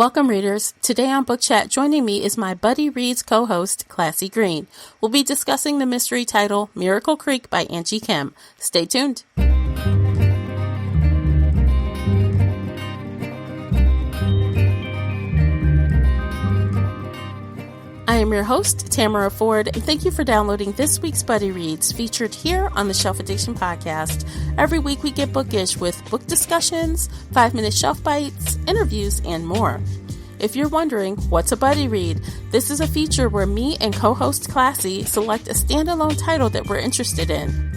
Welcome, readers. Today on Book Chat, joining me is my Buddy Reads co-host, Classy Green. We'll be discussing the mystery title, Miracle Creek by Angie Kim. Stay tuned. I am your host, Tamara Ford, and thank you for downloading this week's Buddy Reads, featured here on the Shelf Addiction Podcast. Every week we get bookish with book discussions, 5-minute shelf bites, interviews, and more. If you're wondering, what's a Buddy Read? This is a feature where me and co-host Classy select a standalone title that we're interested in.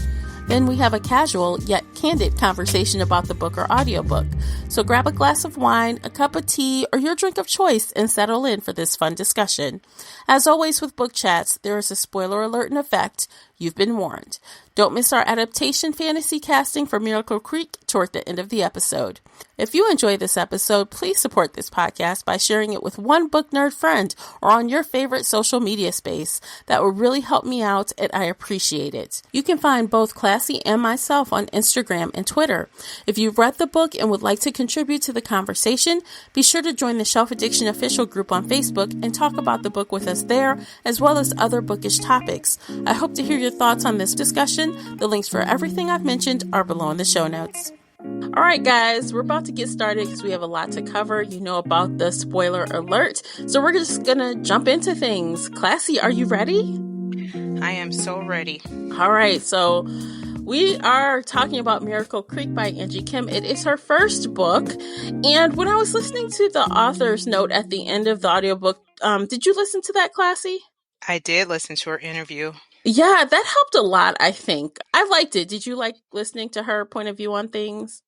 Then we have a casual yet candid conversation about the book or audiobook. So grab a glass of wine, a cup of tea, or your drink of choice and settle in for this fun discussion. As always with book chats, there is a spoiler alert in effect. You've been warned. Don't miss our adaptation fantasy casting for Miracle Creek toward the end of the episode. If you enjoy this episode, please support this podcast by sharing it with one book nerd friend or on your favorite social media space. That would really help me out, and I appreciate it. You can find both Classy and myself on Instagram and Twitter. If you've read the book and would like to contribute to the conversation, be sure to join the Shelf Addiction official group on Facebook and talk about the book with us there, as well as other bookish topics. I hope to hear your thoughts on this discussion. The links for everything I've mentioned are below in the show notes. All right, guys, we're about to get started because we have a lot to cover. You know about the spoiler alert. So we're just going to jump into things. Classy, are you ready? I am so ready. All right, so we are talking about Miracle Creek by Angie Kim. It is her first book. And when I was listening to the author's note at the end of the audiobook, did you listen to that, Classy? I did listen to her interview. Yeah, that helped a lot, I think. I liked it. Did you like listening to her point of view on things?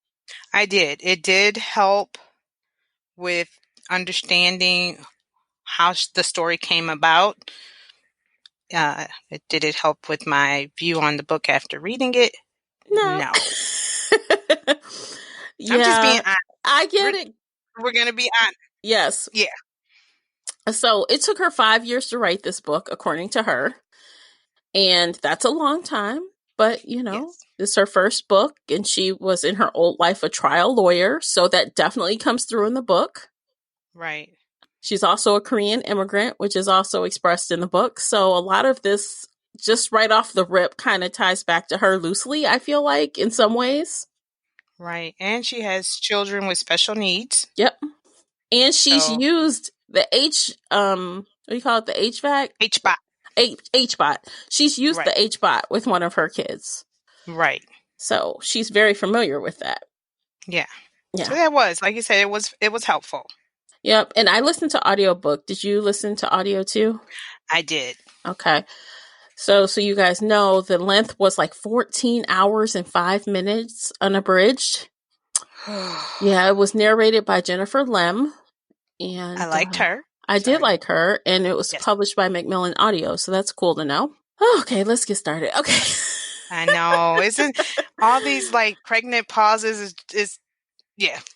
I did. It did help with understanding how the story came about. Did it help with my view on the book after reading it? No. Yeah, I'm just being honest. I get it. We're going to be honest. Yes. Yeah. So it took her 5 years to write this book, according to her. And that's a long time, but, Yes. It's her first book, and she was in her old life a trial lawyer, so that definitely comes through in the book. Right. She's also a Korean immigrant, which is also expressed in the book. So a lot of this, just right off the rip, kind of ties back to her loosely, I feel like, in some ways. Right. And she has children with special needs. Yep. And she's used the what do you call it? The HVAC? HBOT. HBOT. She's used the HBOT with one of her kids. Right. So she's very familiar with that. Yeah. So that was, like you said, it was helpful. Yep. And I listened to audiobook. Did you listen to audio too? I did. Okay. So you guys know the length was like 14 hours and 5 minutes unabridged. Yeah, it was narrated by Jennifer Lem. And I liked her. I did like her, and it was published by Macmillan Audio, so that's cool to know. Okay, let's get started. Okay. I know. Isn't all these like pregnant pauses is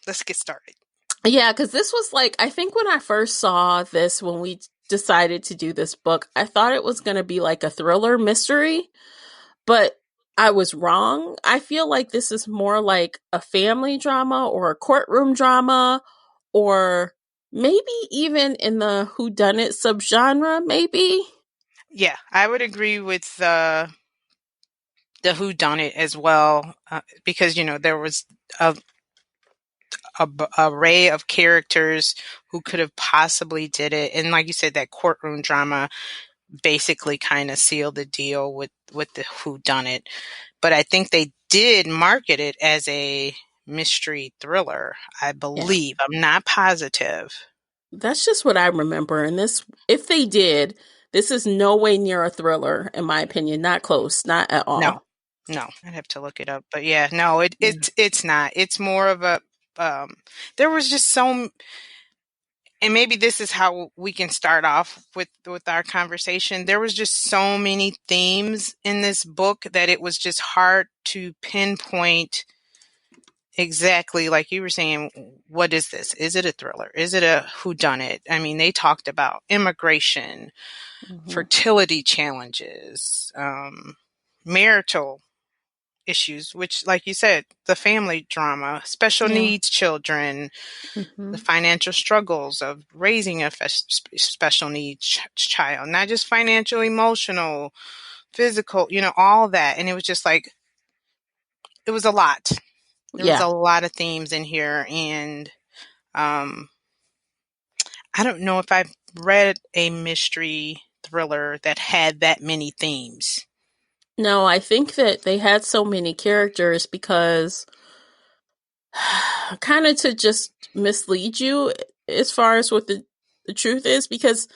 let's get started. Yeah, because this was like, I think when I first saw this, when we decided to do this book, I thought it was going to be like a thriller mystery, but I was wrong. I feel like this is more like a family drama or a courtroom drama, or maybe even in the whodunit subgenre, maybe. Yeah, I would agree with the whodunit as well, because there was a array of characters who could have possibly did it, and like you said, that courtroom drama basically kind of sealed the deal with the whodunit. But I think they did market it as a mystery thriller, I believe. Yeah. I'm not positive. That's just what I remember. And this, if they did, this is no way near a thriller, in my opinion. Not close, not at all. No, I'd have to look it up. But yeah, no, it's not. It's more of a, there was just so, and maybe this is how we can start off with our conversation. There was just so many themes in this book that it was just hard to pinpoint exactly, like you were saying, what is this? Is it a thriller? Is it a whodunit? I mean, they talked about immigration, fertility challenges, marital issues, which, like you said, the family drama, special Yeah. needs children, Mm-hmm. the financial struggles of raising a special needs child, not just financial, emotional, physical, all that. And it was just like, it was a lot. There was Yeah. a lot of themes in here. And um, I don't know if I've read a mystery thriller that had that many themes. No, I think that they had so many characters because kind of to just mislead you as far as what the truth is. Because,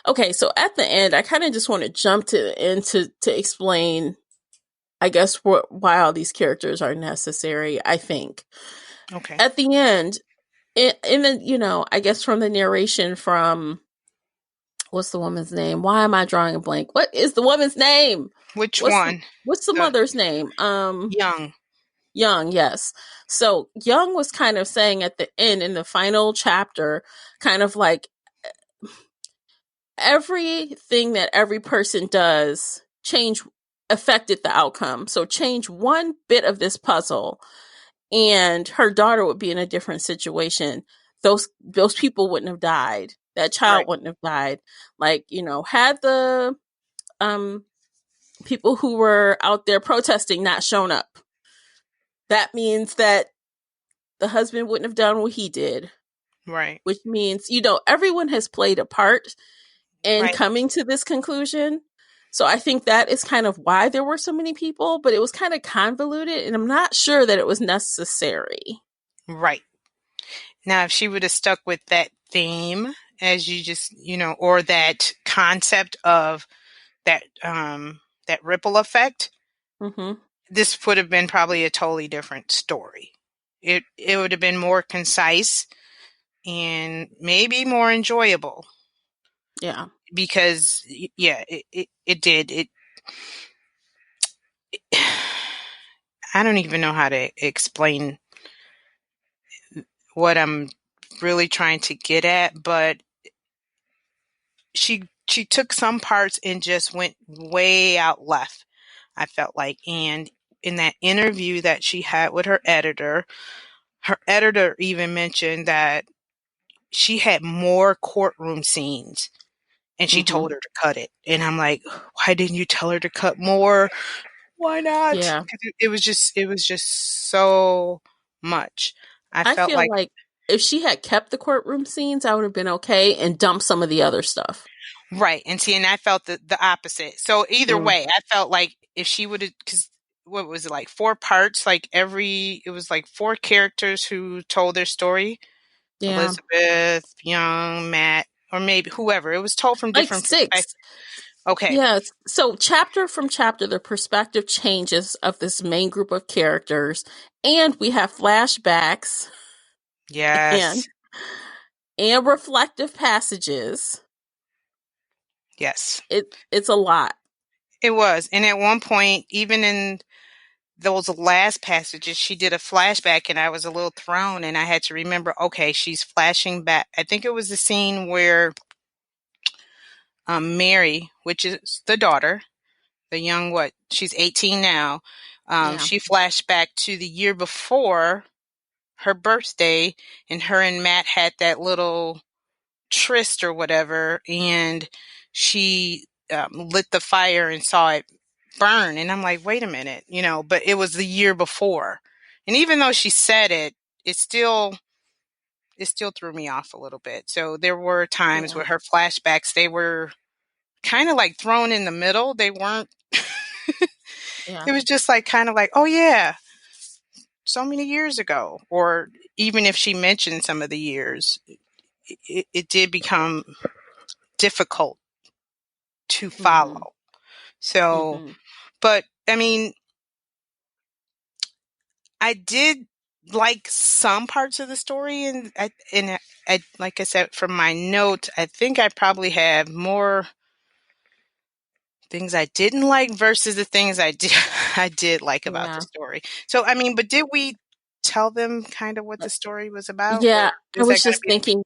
okay, so at the end, I kind of just want to jump to the end to explain, I guess, why all these characters are necessary, I think. Okay. At the end, in the, I guess from the narration from, what's the woman's name? Why am I drawing a blank? What is the woman's name? Which What's one? what's the The mother's name? Young. Young, yes. So Young was kind of saying at the end in the final chapter, kind of like everything that every person does affected the outcome. So change one bit of this puzzle and her daughter would be in a different situation. Those people wouldn't have died. That child Right. wouldn't have died. Like, had the um people who were out there protesting not shown up, that means that the husband wouldn't have done what he did, Right. which means, everyone has played a part in Right. coming to this conclusion. So I think that is kind of why there were so many people, but it was kind of convoluted and I'm not sure that it was necessary. Right. Now, if she would have stuck with that theme, as you just, or that concept of that ripple effect, Mm-hmm. this would have been probably a totally different story. It would have been more concise and maybe more enjoyable Yeah. because, yeah, it did. I don't even know how to explain what I'm really trying to get at, but she took some parts and just went way out left, I felt like. And in that interview that she had with her editor even mentioned that she had more courtroom scenes and she Mm-hmm. told her to cut it. And I'm like, why didn't you tell her to cut more? Why not? Yeah. 'Cause it was just so much. I I felt feel like, like if she had kept the courtroom scenes, I would have been okay and dumped some of the other stuff. right. And see, and I felt the opposite. So either Mm. way, I felt like if she would have, because what was it, like 4 parts? Like it was like 4 characters who told their story. Yeah. Elizabeth, Young, Matt, or maybe whoever. It was told from Like different 6. perspectives. Okay. Yeah. So chapter from chapter, the perspective changes of this main group of characters. And we have flashbacks and Yes. and reflective passages. Yes. It's a lot. It was. And at one point, even in those last passages, she did a flashback and I was a little thrown and I had to remember, okay, she's flashing back. I think it was the scene where Mary, which is the daughter, the young, she's 18 now. Yeah. She flashed back to the year before her birthday and her and Matt had that little tryst or whatever. And she lit the fire and saw it burn. And I'm like, wait a minute, but it was the year before. And even though she said it, it still threw me off a little bit. So there were times Yeah. where her flashbacks, they were kind of like thrown in the middle. They weren't, Yeah. it was just like kind of like, oh yeah, so many years ago. Or even if she mentioned some of the years, it did become difficult to Mm-hmm. follow. So, Mm-hmm. but I mean, I did like some parts of the story, and I like I said from my notes, I think I probably have more things I didn't like versus the things I did I did like about the Yeah. story. So I mean, but did we tell them kind of what the story was about, or Yeah. I is that was going to just be thinking,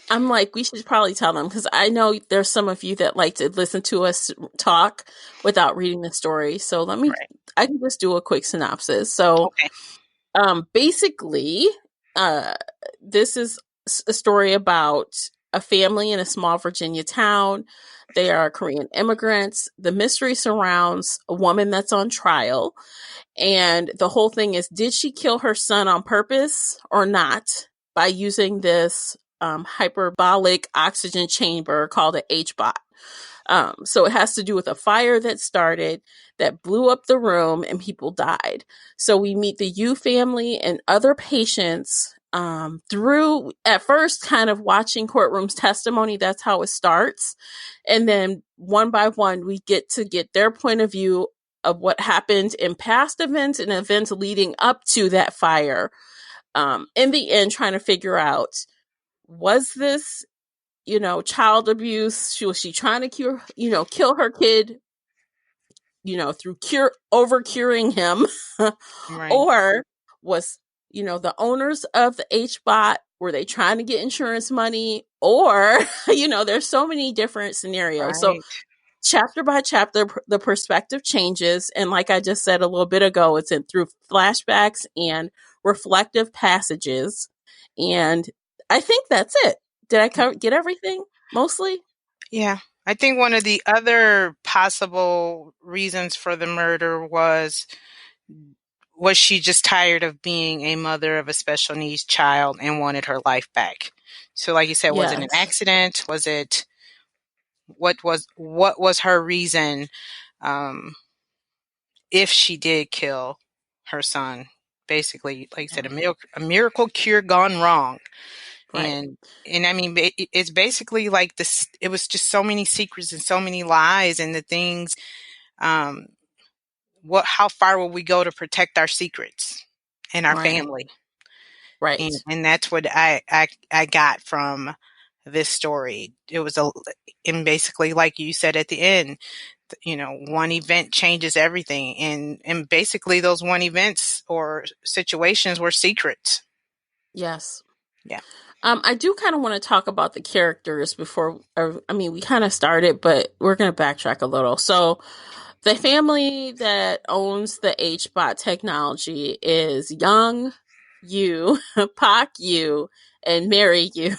I'm like, we should probably tell them because I know there's some of you that like to listen to us talk without reading the story. So right? just do a quick synopsis. So, Okay. basically, this is a story about a family in a small Virginia town. They are Korean immigrants. The mystery surrounds a woman that's on trial. And the whole thing is, did she kill her son on purpose or not by using this hyperbolic oxygen chamber called an H-bot? So it has to do with a fire that started that blew up the room and people died. So we meet the Yu family and other patients through at first kind of watching courtrooms testimony. That's how it starts. And then one by one, we get to get their point of view of what happened in past events and events leading up to that fire. In the end, trying to figure out, was this child abuse? Was she trying to kill her kid, through over curing him? Right. Or was, the owners of the H-bot, were they trying to get insurance money? Or, there's so many different scenarios. So Right. chapter by chapter, the perspective changes. And like I just said a little bit ago, it's through flashbacks and reflective passages. And I think that's it. Did I get everything mostly? Yeah. I think one of the other possible reasons for the murder was she just tired of being a mother of a special needs child and wanted her life back? So like you said, was it an Yes. accident? Was it what was her reason if she did kill her son? Basically, like you said, a miracle cure gone wrong. Right. And I mean, it's basically like this. It was just so many secrets and so many lies and the things. Um, how far will we go to protect our secrets and our Right. family? Right. And that's what I got from this story. It was and basically, like you said at the end, one event changes everything, and basically those one events or situations were secrets. Yes. Yeah. I do kind of want to talk about the characters before, we kind of started, but we're going to backtrack a little. So the family that owns the H-bot technology is Young Yu, Pak Yu, and Mary Yu.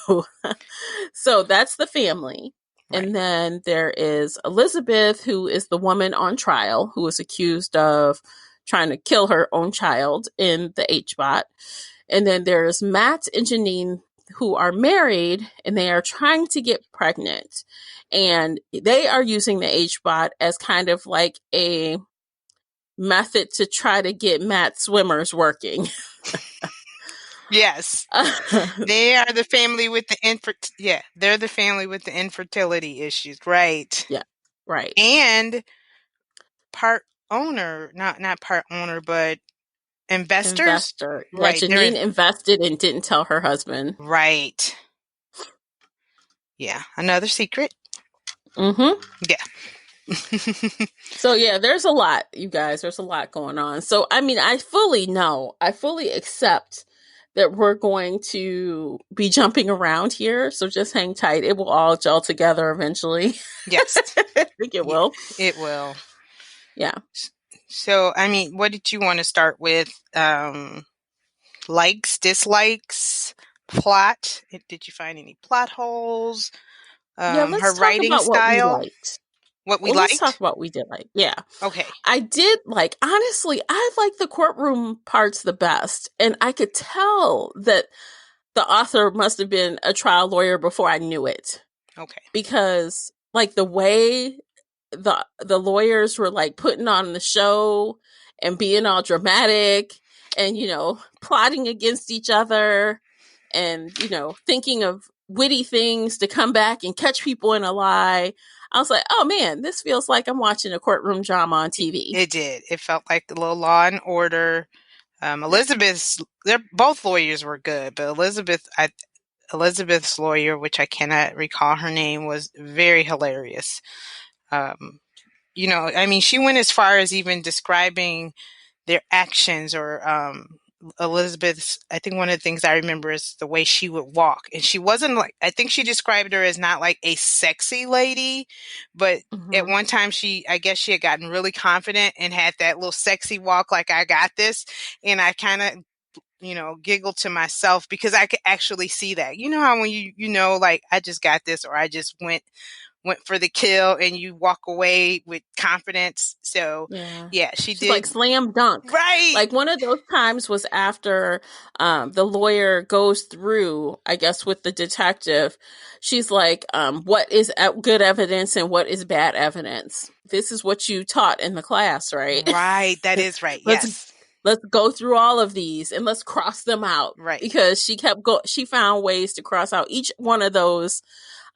So that's the family. Right. And then there is Elizabeth, who is the woman on trial who was accused of trying to kill her own child in the H-bot. And then there's Matt and Janine, who are married and they are trying to get pregnant. And they are using the H-bot as kind of like a method to try to get Matt swimmers working. Yes. They are the family with they're the family with the infertility issues, right? Yeah, right. And part owner, not part owner, but investors. Investor. Yeah, Right. Janine invested and didn't tell her husband. Right. Yeah. Another secret. Mm-hmm. Yeah. So yeah, there's a lot, you guys. There's a lot going on. So I fully accept that we're going to be jumping around here. So just hang tight. It will all gel together eventually. Yes. I think it will. It will. Yeah. So, what did you want to start with? Likes, dislikes, plot. Did you find any plot holes? Yeah, let's Her talk writing about what we style. liked. What we Well, let's talk liked? about what we did like. Yeah. Okay. I did honestly, I like the courtroom parts the best. And I could tell that the author must have been a trial lawyer before I knew it. Okay. Because the way the lawyers were putting on the show and being all dramatic and plotting against each other and thinking of witty things to come back and catch people in a lie. I was like, oh man, this feels like I'm watching a courtroom drama on TV. It did. It felt like a little Law and Order. They're both lawyers were good, but Elizabeth's lawyer, which I cannot recall her name, was very hilarious. She went as far as even describing their actions or Elizabeth's, I think one of the things I remember is the way she would walk. And she wasn't like, I think she described her as not like a sexy lady, but at one time I guess she had gotten really confident and had that little sexy walk, like, I got this. And I kind of, giggled to myself because I could actually see that. You know how when like, I just got this, or I just went for the kill, and you walk away with confidence. So yeah, she's did. like slam dunk. Right. Like one of those times was after the lawyer goes through, I guess, with the detective. She's like, what is good evidence and what is bad evidence? This is what you taught in the class, right? Right. That is right. Yes. Let's go through all of these and let's cross them out. Right. Because she found ways to cross out each one of those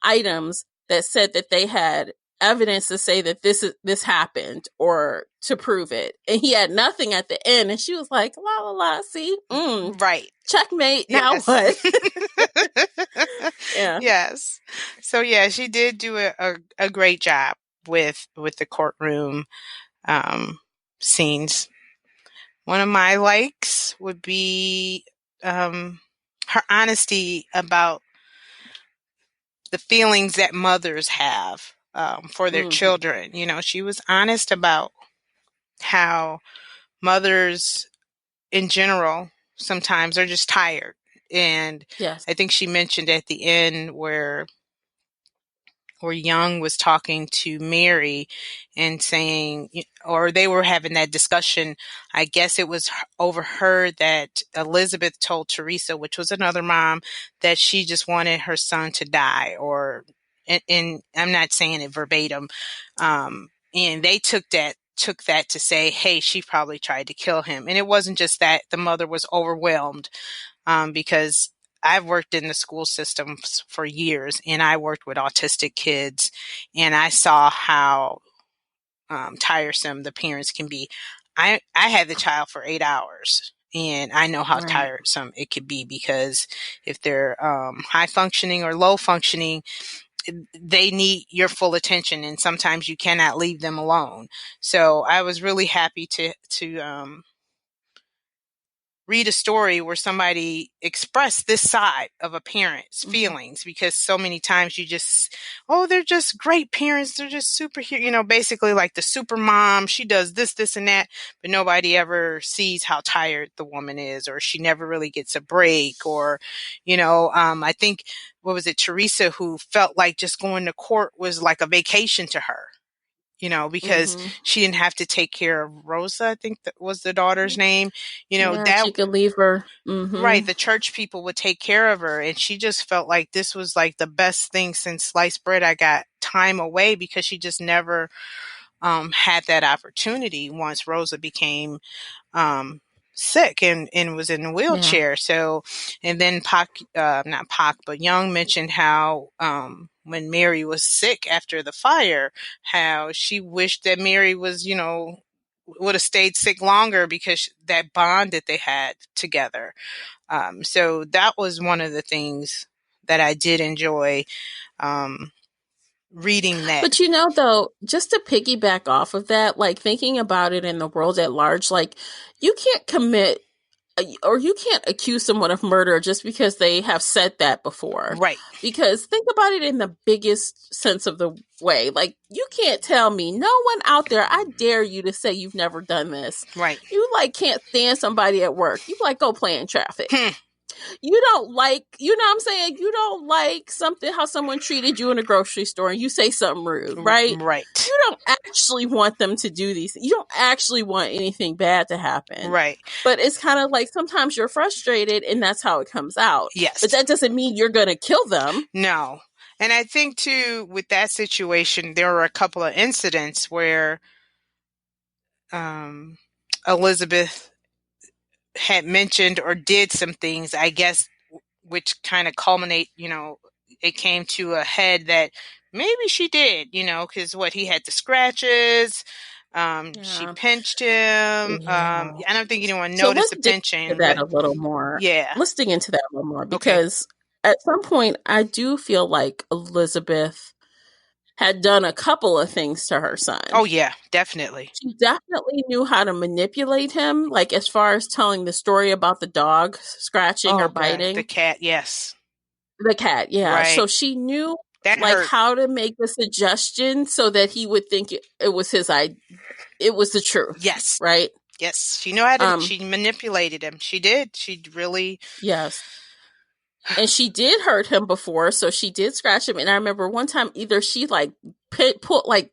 items that said that they had evidence to say that this happened or to prove it. And he had nothing at the end. And she was like, la, la, la, see? Right. Checkmate. Now what? Yeah. Yes. So yeah, she did do a great job with the courtroom scenes. One of my likes would be her honesty about the feelings that mothers have for their children. She was honest about how mothers in general sometimes are just tired. And I think she mentioned at the end where Young was talking to Mary and saying, or they were having that discussion. I guess it was overheard that Elizabeth told Teresa, which was another mom, that she just wanted her son to die, and I'm not saying it verbatim. And they took that to say, hey, she probably tried to kill him. And it wasn't just that. The mother was overwhelmed because I've worked in the school system for years, and I worked with autistic kids, and I saw how tiresome the parents can be. I had the child for 8 hours, and I know how tiresome it could be, because if they're high functioning or low functioning, they need your full attention, and sometimes you cannot leave them alone. So I was really happy to read a story where somebody expressed this side of a parent's feelings, because so many times you just, they're just great parents. They're just super, basically like the super mom. She does this, this, and that, but nobody ever sees how tired the woman is, or she never really gets a break, or, I think, what was it, Teresa, who felt like just going to court was like a vacation to her. Because she didn't have to take care of Rosa, I think that was the daughter's name. That she could leave her. Right. The church people would take care of her. And she just felt like this was like the best thing since sliced bread. I got time away, because she just never had that opportunity once Rosa became sick and was in a wheelchair. So, and then not Pac, but Young mentioned how when Mary was sick after the fire, how she wished that Mary was, would have stayed sick longer, because that bond that they had together. So that was one of the things that I did enjoy reading that. But though, just to piggyback off of that, like thinking about it in the world at large, like you can't commit or you can't accuse someone of murder just because they have said that before. Right. Because think about it in the biggest sense of the way. Like, you can't tell me, no one out there, I dare you to say you've never done this. Right. You can't stand somebody at work. You go play in traffic. You don't like, you know what I'm saying? You don't like how someone treated you in a grocery store, and you say something rude, right? Right. You don't actually want them to do these. You don't actually want anything bad to happen. Right. But it's kind of like sometimes you're frustrated, and that's how it comes out. Yes. But that doesn't mean you're going to kill them. No. And I think too, with that situation, there were a couple of incidents where Elizabeth had mentioned or did some things, I guess, which kind of culminate, it came to a head that maybe she did, because he had the scratches, she pinched him. I don't think anyone noticed the pinching. That a little more. Yeah. Let's dig into that a little more, because at some point I do feel like Elizabeth had done a couple of things to her son. Oh, yeah, definitely. She definitely knew how to manipulate him, like as far as telling the story about the dog scratching or Oh, God. The biting. cat, yes. The cat, yeah. Right. So she knew That like hurt. how to make the suggestion so that he would think it was his it was the truth, Yes. right? Yes. She knew how to, she manipulated him. She did. She really. Yes. And she did hurt him before, so she did scratch him. And I remember one time either she like put like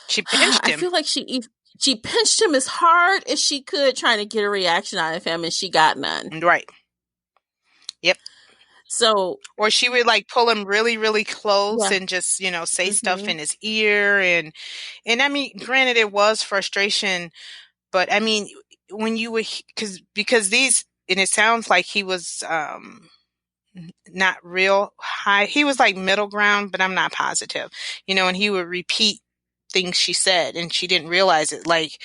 she pinched him. I feel like she pinched him as hard as she could, trying to get a reaction out of him, and she got none. Right. Yep. So, or she would like pull him really, really close and just, say stuff in his ear. And I mean, granted, it was frustration, but I mean, when you would, because these, and it sounds like he was, not real high. He was like middle ground, but I'm not positive, and he would repeat things she said and she didn't realize it. Like,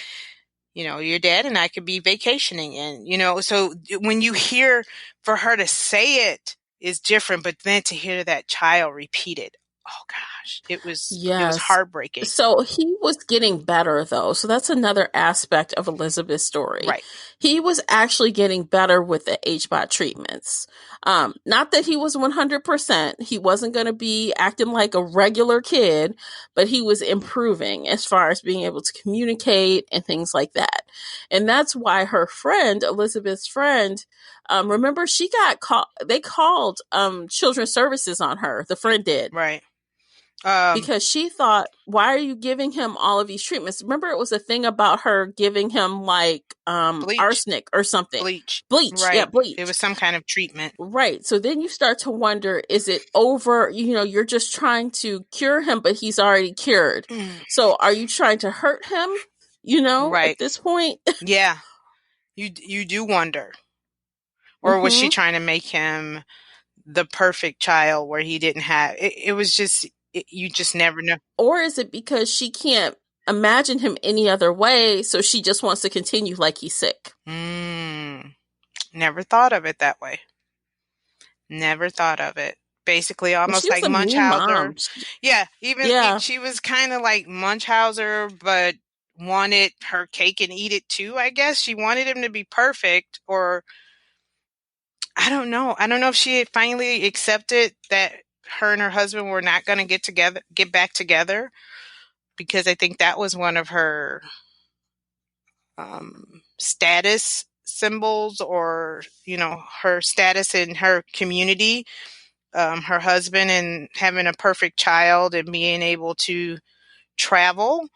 your dad and I could be vacationing and, so when you hear for her to say it is different, but then to hear that child repeat it, oh gosh, it was heartbreaking. So he was getting better though. So that's another aspect of Elizabeth's story. Right. He was actually getting better with the HBOT treatments. Not that he was 100%. He wasn't going to be acting like a regular kid, but he was improving as far as being able to communicate and things like that. And that's why her friend, Elizabeth's friend, remember she got called, they called children's services on her. The friend did. Right. Because she thought, why are you giving him all of these treatments? Remember, it was a thing about her giving him like arsenic or something. Bleach. Right. Yeah, bleach. It was some kind of treatment. Right. So then you start to wonder, is it over? You're just trying to cure him, but he's already cured. So are you trying to hurt him, at this point? Yeah. You do wonder. Or was she trying to make him the perfect child where he didn't have it? Was just you just never know. Or is it because she can't imagine him any other way, so she just wants to continue like he's sick? Never thought of it that way. Never thought of it. Basically, almost like Munchausen. Yeah, she was kind of like Munchausen, but wanted her cake and eat it too, I guess. She wanted him to be perfect, or I don't know. I don't know if she had finally accepted that her and her husband were not going to get back together, because I think that was one of her status symbols, or, her status in her community, her husband and having a perfect child and being able to travel.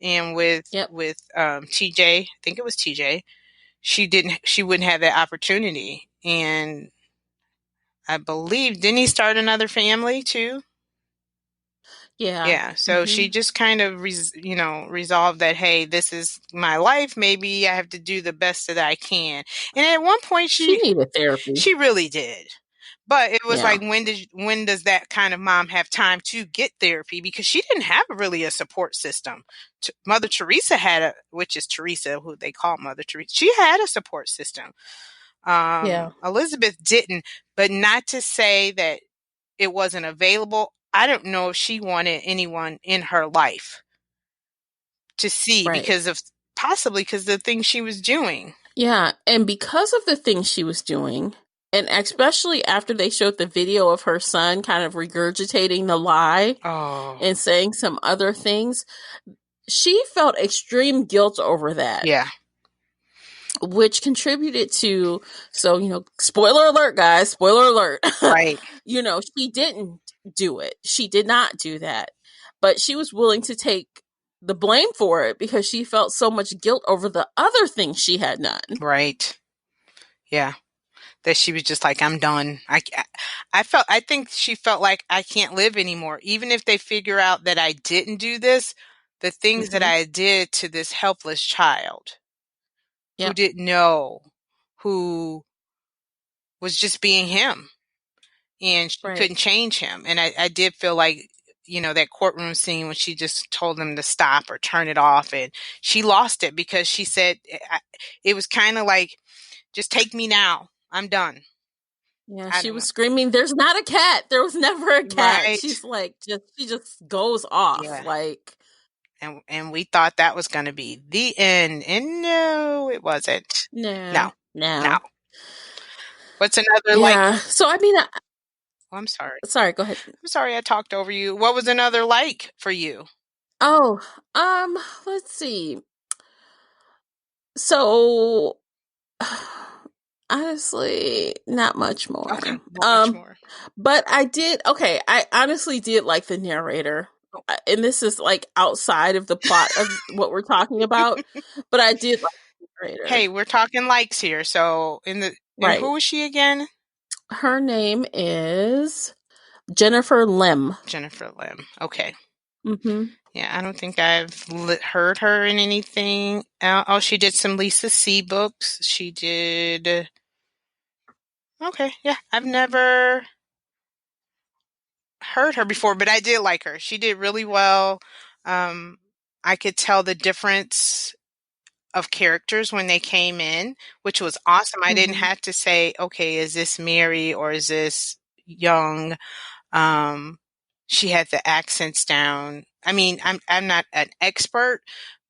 And with TJ, I think it was TJ, she wouldn't have that opportunity. And I believe, didn't he start another family too? Yeah. So she just kind of, resolved that, hey, this is my life. Maybe I have to do the best that I can. And at one point she needed therapy. She really did. But it was like, when does that kind of mom have time to get therapy? Because she didn't have really a support system. Mother Teresa had which is Teresa, who they call Mother Teresa. She had a support system. Elizabeth didn't, but not to say that it wasn't available. I don't know if she wanted anyone in her life to see, because of the things she was doing. Yeah. And because of the things she was doing, and especially after they showed the video of her son kind of regurgitating the lie and saying some other things, she felt extreme guilt over that. Yeah. Which contributed to, spoiler alert, guys, spoiler alert. Right. She didn't do it. She did not do that. But she was willing to take the blame for it because she felt so much guilt over the other things she had done. Right. Yeah. That she was just like, I'm done. I think she felt like, I can't live anymore. Even if they figure out that I didn't do this, the things that I did to this helpless child who didn't know, who was just being him, and she couldn't change him. And I did feel like, that courtroom scene when she just told him to stop or turn it off, and she lost it because she said, it was kind of like, just take me now. I'm done. Yeah, I she don't was know. screaming, "There's not a cat. There was never a cat." Right. She's like, she just goes off. Yeah. Like, And we thought that was going to be the end. And no, it wasn't. No. no, No. no. What's another like? Yeah. So I mean, Oh, I'm sorry. sorry. Go ahead. I'm sorry I talked over you. What was another like for you? Oh, let's see. So honestly, not much more. Okay, not much more. But I did. Okay, I honestly did like the narrator, and this is like outside of the plot of what we're talking about. But I did like the narrator. Hey, we're talking likes here. So and Right. who is she again? Her name is Jennifer Lim. Jennifer Lim. Okay. Mm-hmm. Yeah, I don't think I've heard her in anything. Oh, she did some Lisa C books. She did. Okay, yeah, I've never heard her before, but I did like her. She did really well. Um, I could tell the difference of characters when they came in, which was awesome. I didn't Mm-hmm. have to say, okay, is this Mary or is this Young? Um, she had the accents down. I mean, I'm not an expert,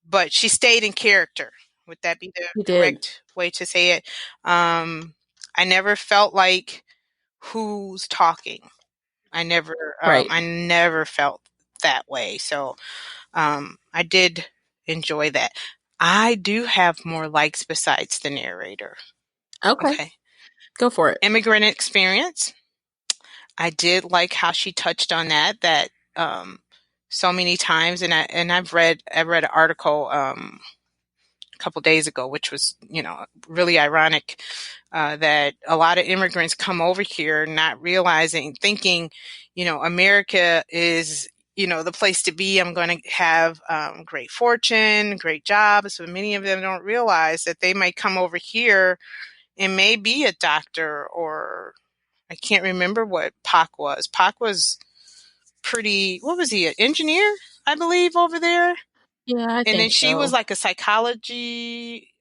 but she stayed in character. Would that be the She did. correct way to say it? I never felt like who's talking. Right. I never felt that way. So, I did enjoy that. I do have more likes besides the narrator. Okay. Okay. Go for it. Immigrant Experience. I did like how she touched on that so many times, and I've read an article a couple days ago, which was really ironic that a lot of immigrants come over here not realizing, thinking, America is the place to be. I'm going to have great fortune, great jobs. So many of them don't realize that they might come over here and may be a doctor, or I can't remember what Pac was. Pac was pretty, what was he, an engineer, I believe, over there? Yeah, I And then think she was so. like a psychology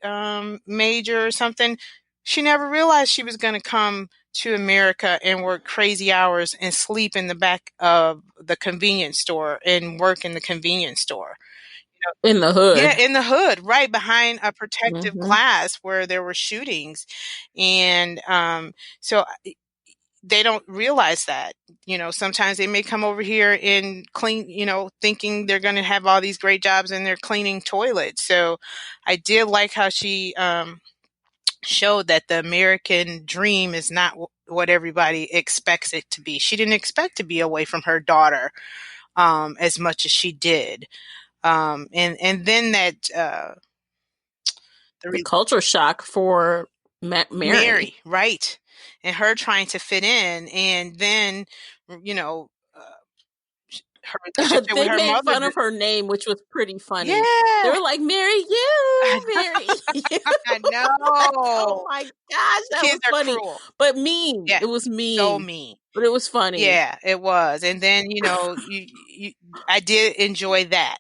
major or something. She never realized she was going to come to America and work crazy hours and sleep in the back of the convenience store and work in the convenience store. In the Yeah, hood. in the hood, right behind a protective Mm-hmm. glass where there were shootings. And so they don't realize that. Sometimes they may come over here and clean, thinking they're going to have all these great jobs and they're cleaning toilets. So I did like how she showed that the American dream is not what everybody expects it to be. She didn't expect to be away from her daughter as much as she did. And then that The culture shock for Mary. Mary, right, and her trying to fit in, and then you know her relationship with They her made mother. fun of her name, which was pretty funny. They Yeah, were like, "Mary, you, Mary, you." I Like, oh know. my gosh, that Kids was are funny, cruel. but mean. Yeah, It was so mean, mean. but it was funny. Yeah, it was. And then I did enjoy that.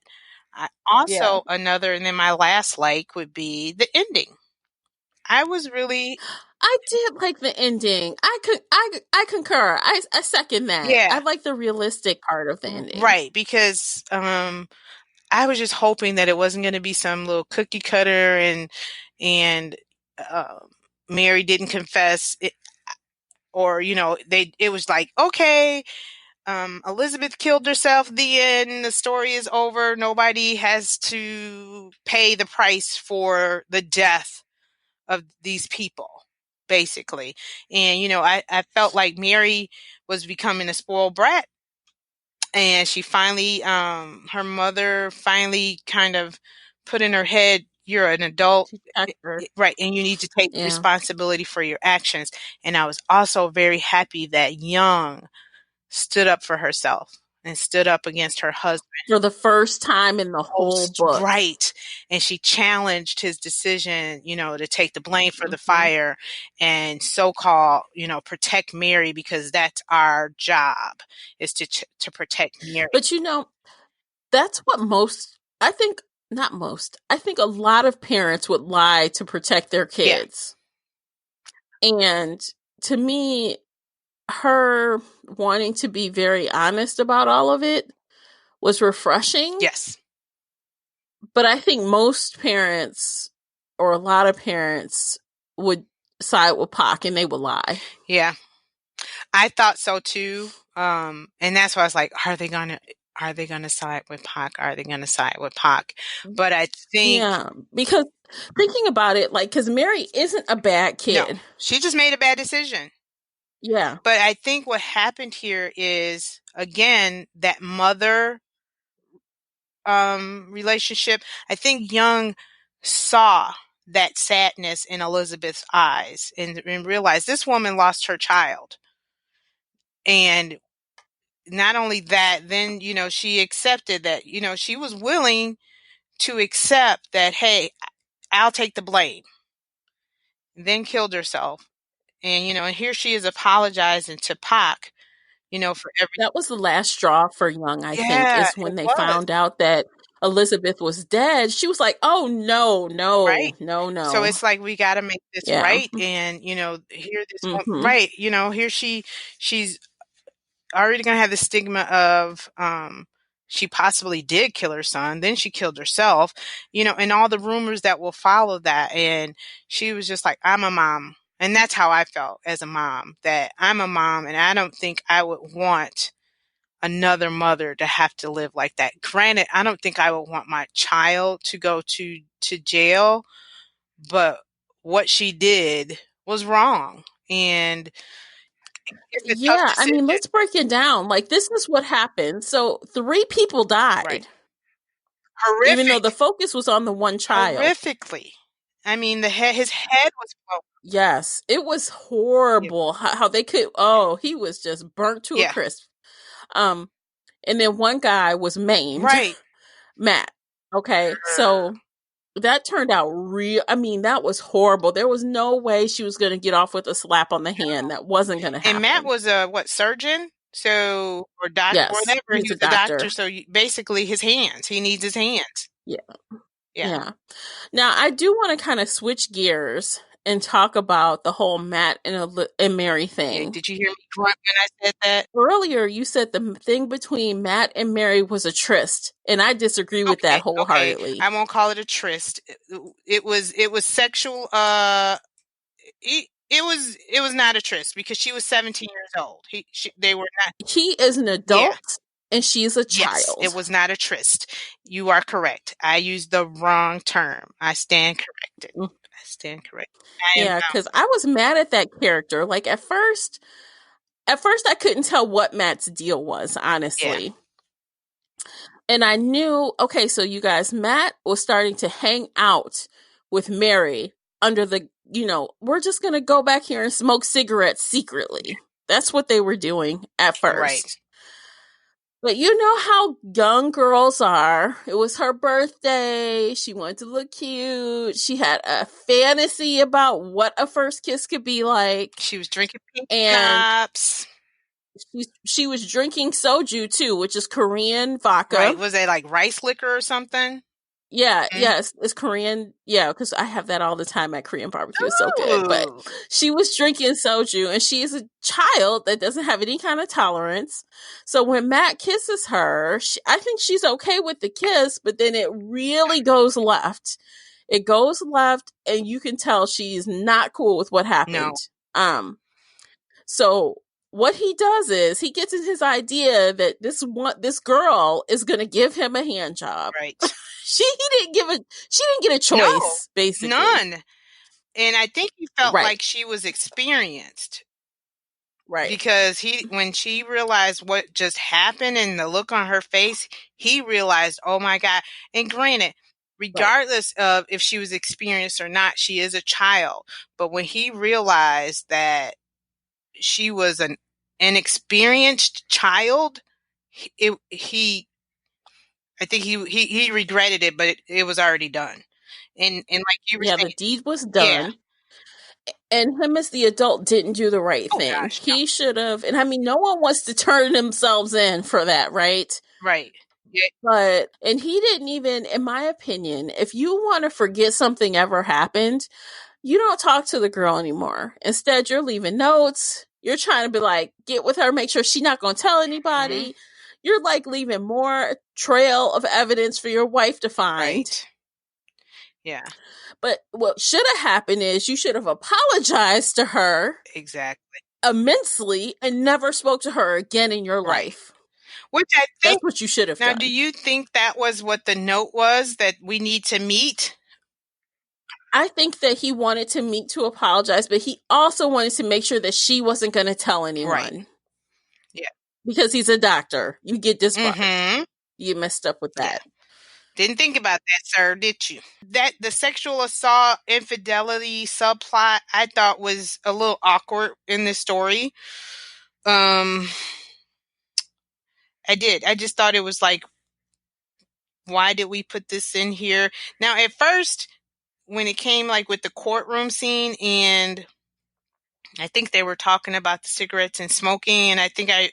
I Yeah, also another, and then my last like would be the ending. I was really, I did like the ending. I concur. I second that. I yeah, like the realistic part of the ending. right, because I was just hoping that it wasn't going to be some little cookie cutter, and uh, Mary didn't confess it, or it was like, okay, Elizabeth killed herself. The end. The story is over. Nobody has to pay the price for the death of these people, basically. And I felt like Mary was becoming a spoiled brat, and she finally, her mother finally kind of put in her head, you're an adult, She checked her. right, and you need to take Yeah, responsibility for your actions. And I was also very happy that Young stood up for herself and stood up against her husband. for the first time in the whole book. Right. And she challenged his decision, to take the blame for the Hmm. fire and so-called, protect Mary, because that's our job, is to protect Mary. But that's what most, I think, not most, I think a lot of parents would lie to protect their Yeah. kids. And to me, her wanting to be very honest about all of it was refreshing. Yes. But I think most parents, or a lot of parents, would side with Pac and they would lie. Yeah. I thought so too. And that's why I was like, are they gonna side with Pac? Are they gonna side with Pac? But I think, yeah, because thinking about it, like, because Mary isn't a bad kid. No, she just made a bad decision. Yeah. But I think what happened here is, again, that mother relationship. I think Young saw that sadness in Elizabeth's eyes and realized this woman lost her child. And not only that, then, she accepted that, she was willing to accept that, hey, I'll take the blame. Then killed herself. And, and here she is apologizing to Pac, for everything. That was the last straw for Young, I think, Yeah, is when it they was. found out that Elizabeth was dead. She was like, oh, no, Right. no. So it's like, we got to make this Yeah. right. And, here this one, Mhm. right. Here she's already going to have the stigma of, she possibly did kill her son. Then she killed herself, and all the rumors that will follow that. And she was just like, I'm a mom. And that's how I felt as a mom, that I'm a mom. And I don't think I would want another mother to have to live like that. Granted, I don't think I would want my child to go to jail, but what she did was wrong. And it's a tough Yeah, I decision. mean, let's break it down. Like, this is what happened. So 3 people died. Right. Even though Horrific. the focus was on the one child. Horrifically. I mean, his head was broken. Yes, it was horrible how they could. He was just burnt to a crisp. And then one guy was maimed. Right. Matt. Okay, so that turned out I mean, that was horrible. There was no way she was going to get off with a slap on the hand. That wasn't going to happen. And Matt was a surgeon? So, or doctor, yes, whatever. He's He was a doctor. So basically his hands. He needs his hands. Yeah. Now, I do want to kind of switch gears and talk about the whole Matt and Mary thing. Yeah, did you hear me grunt when I said that? Earlier, you said the thing between Matt and Mary was a tryst, and I disagree with that wholeheartedly. I won't call it a tryst. It was sexual. It was not a tryst because she was 17 years old. They were not. He is an adult, and she's a child. Yes, it was not a tryst. You are correct. I used the wrong term. I stand corrected. I stand corrected. Yeah, because I was mad at that character. Like, at first I couldn't tell what Matt's deal was, honestly. Yeah. And I knew, okay, so you guys, Matt was starting to hang out with Mary under the, we're just going to go back here and smoke cigarettes secretly. That's what they were doing at first. Right. But you know how young girls are. It was her birthday. She wanted to look cute. She had a fantasy about what a first kiss could be like. She was drinking pink schnapps. She was drinking soju too, which is Korean vodka. Right. Was it like rice liquor or something? Yeah, yes, it's Korean. Yeah, because I have that all the time at Korean barbecue. It's so good. But she was drinking soju, and she is a child that doesn't have any kind of tolerance. So when Matt kisses her, I think she's okay with the kiss, but then it really goes left. It goes left, and you can tell she's not cool with what happened. No. So what he does is he gets in his idea that this girl is going to give him a hand job. Right. She didn't get a choice, basically. None. And I think he felt like she was experienced. Right. Because when she realized what just happened and the look on her face, he realized, oh my God. And granted, regardless of if she was experienced or not, she is a child. But when he realized that she was an inexperienced child, I think he regretted it, but it was already done. And like you were saying, the deed was done. Yeah. And him as the adult didn't do the right thing. Gosh, he should have. And I mean, no one wants to turn themselves in for that, right? Right. Yeah. And he didn't even, in my opinion, if you want to forget something ever happened, you don't talk to the girl anymore. Instead, you're leaving notes. You're trying to be like, get with her, make sure she's not going to tell anybody. Mhm. You're like leaving more trail of evidence for your wife to find. Right. Yeah. But what should have happened is you should have apologized to her Exactly. immensely and never spoke to her again in your Right. life. Which I think, that's what you should have now, done. do you think that was what the note was, that we need to meet? I think that he wanted to meet to apologize, but he also wanted to make sure that she wasn't going to tell anyone. Right. Yeah. Because he's a doctor. You get this part. Mhm. You messed up with that. Yeah. Didn't think about that, sir, did you? That the sexual assault, infidelity subplot, I thought was a little awkward in this story. I did. I just thought it was like, why did we put this in here? Now, at first, when it came like with the courtroom scene, and I think they were talking about the cigarettes and smoking, and I think I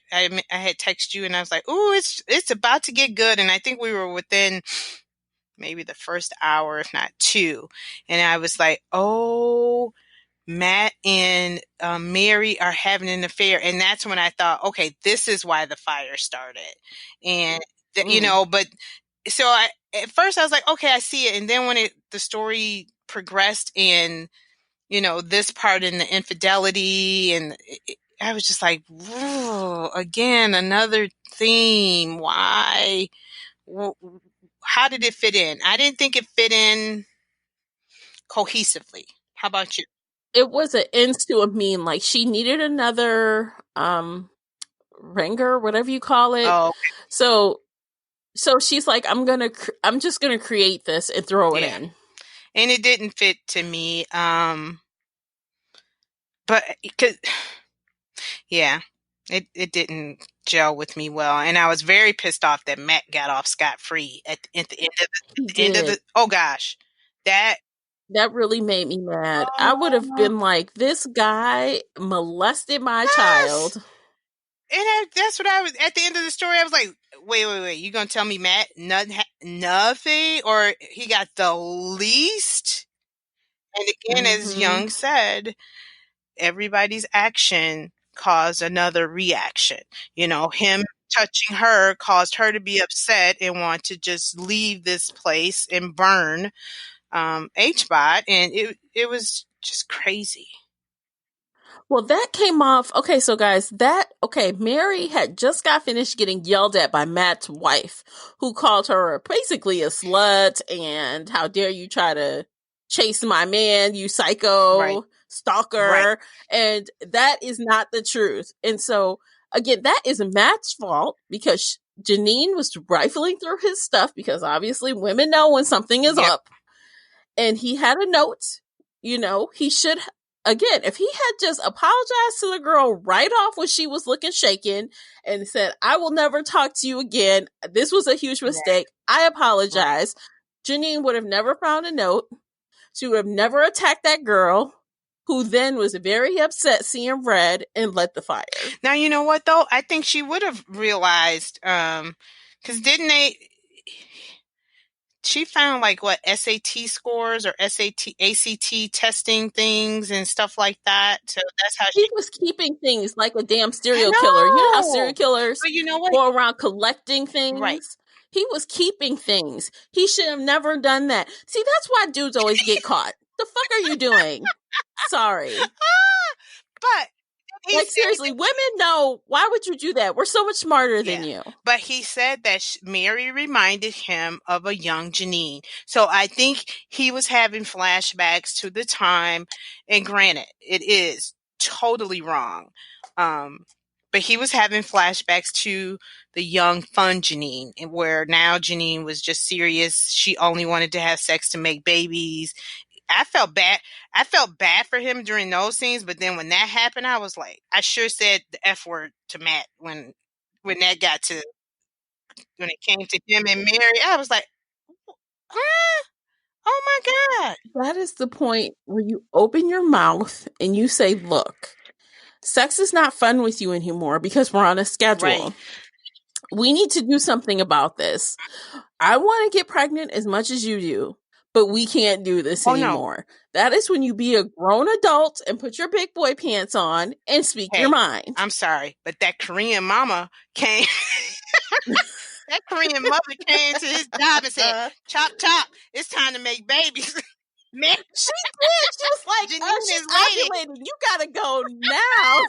had texted you, and I was like, "Ooh, it's about to get good," and I think we were within maybe the first hour, if not two, and I was like, "Oh, Matt and Mary are having an affair," and that's when I thought, "Okay, this is why the fire started," and but so at first I was like, "Okay, I see it," and then when the story progressed and this part in the infidelity, and I was just like, again, another theme. Why? How did it fit in? I didn't think it fit in cohesively. How about you? It was an ends to a mean. Like, she needed another ringer, whatever you call it. Oh, okay. So she's like, I'm just gonna create this and throw it in. And it didn't fit to me. But it didn't gel with me well, and I was very pissed off that Matt got off scot-free at the end of the. Oh gosh, that really made me mad. I would have been like, this guy molested my child. And that's what I was at the end of the story. I was like, wait, you gonna tell me Matt nothing, or he got the least? And again, as Young said, everybody's action caused another reaction. Him touching her caused her to be upset and want to just leave this place and burn HBOT, and it was just crazy. Well, that came off. Okay, so guys, Mary had just got finished getting yelled at by Matt's wife, who called her basically a slut and how dare you try to chase my man, you psycho stalker. Right. And that is not the truth. And so, again, that is Matt's fault because Janine was rifling through his stuff because obviously women know when something is up. And he had a note. He should. Again, if he had just apologized to the girl right off when she was looking shaken and said, I will never talk to you again. This was a huge mistake. I apologize. Janine would have never found a note. She would have never attacked that girl, who then was very upset seeing red and lit the fire. Now, you know what, though? I think she would have realized, because she found like what SAT scores or ACT testing things and stuff like that. So that's how he was keeping things like a damn serial killer. You know how serial killers go around collecting things? Right. He was keeping things. He should have never done that. See, that's why dudes always get caught. The fuck are you doing? Sorry. But seriously, women know. Why would you do that? We're so much smarter than you. But he said that Mary reminded him of a young Janine. So I think he was having flashbacks to the time. And granted, it is totally wrong. But he was having flashbacks to the young, fun Janine, and where now Janine was just serious. She only wanted to have sex to make babies. I felt bad. I felt bad for him during those scenes, but then when that happened, I was like, I sure said the F word to Matt when when it came to him and Mary. I was like, huh? Oh my God. That is the point where you open your mouth and you say, look, sex is not fun with you anymore because we're on a schedule. Right. We need to do something about this. I want to get pregnant as much as you do, but we can't do this Oh, no. anymore. That is when you be a grown adult and put your big boy pants on and speak your Hey, mind. I'm sorry, but that Korean mama came. That Korean mother came to his job and said, "Chop, chop, it's time to make babies." Man, She did. She was like, Janine she's is waiting. ovulating. You gotta go now.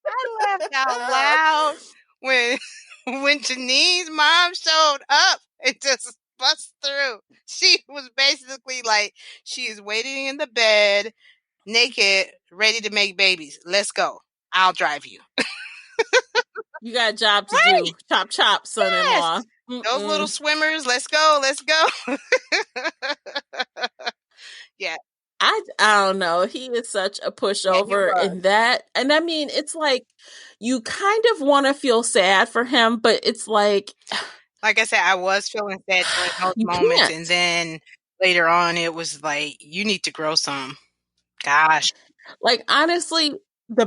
I laughed out loud when Janine's mom showed up and just bust through. She was basically like, she is waiting in the bed, naked, ready to make babies. Let's go. I'll drive you. You got a job to Right. do. Chop, chop, son-in-law. Yes. Those little swimmers, let's go. Let's go. Yeah. I don't know. He is such a Yeah, he pushover was. in that. And I mean, it's like you kind of want to feel sad for him, but it's like Like I said, I was feeling sad during those you moments, can't. and then later on, it was like, you need to grow some. Gosh. Like, honestly, the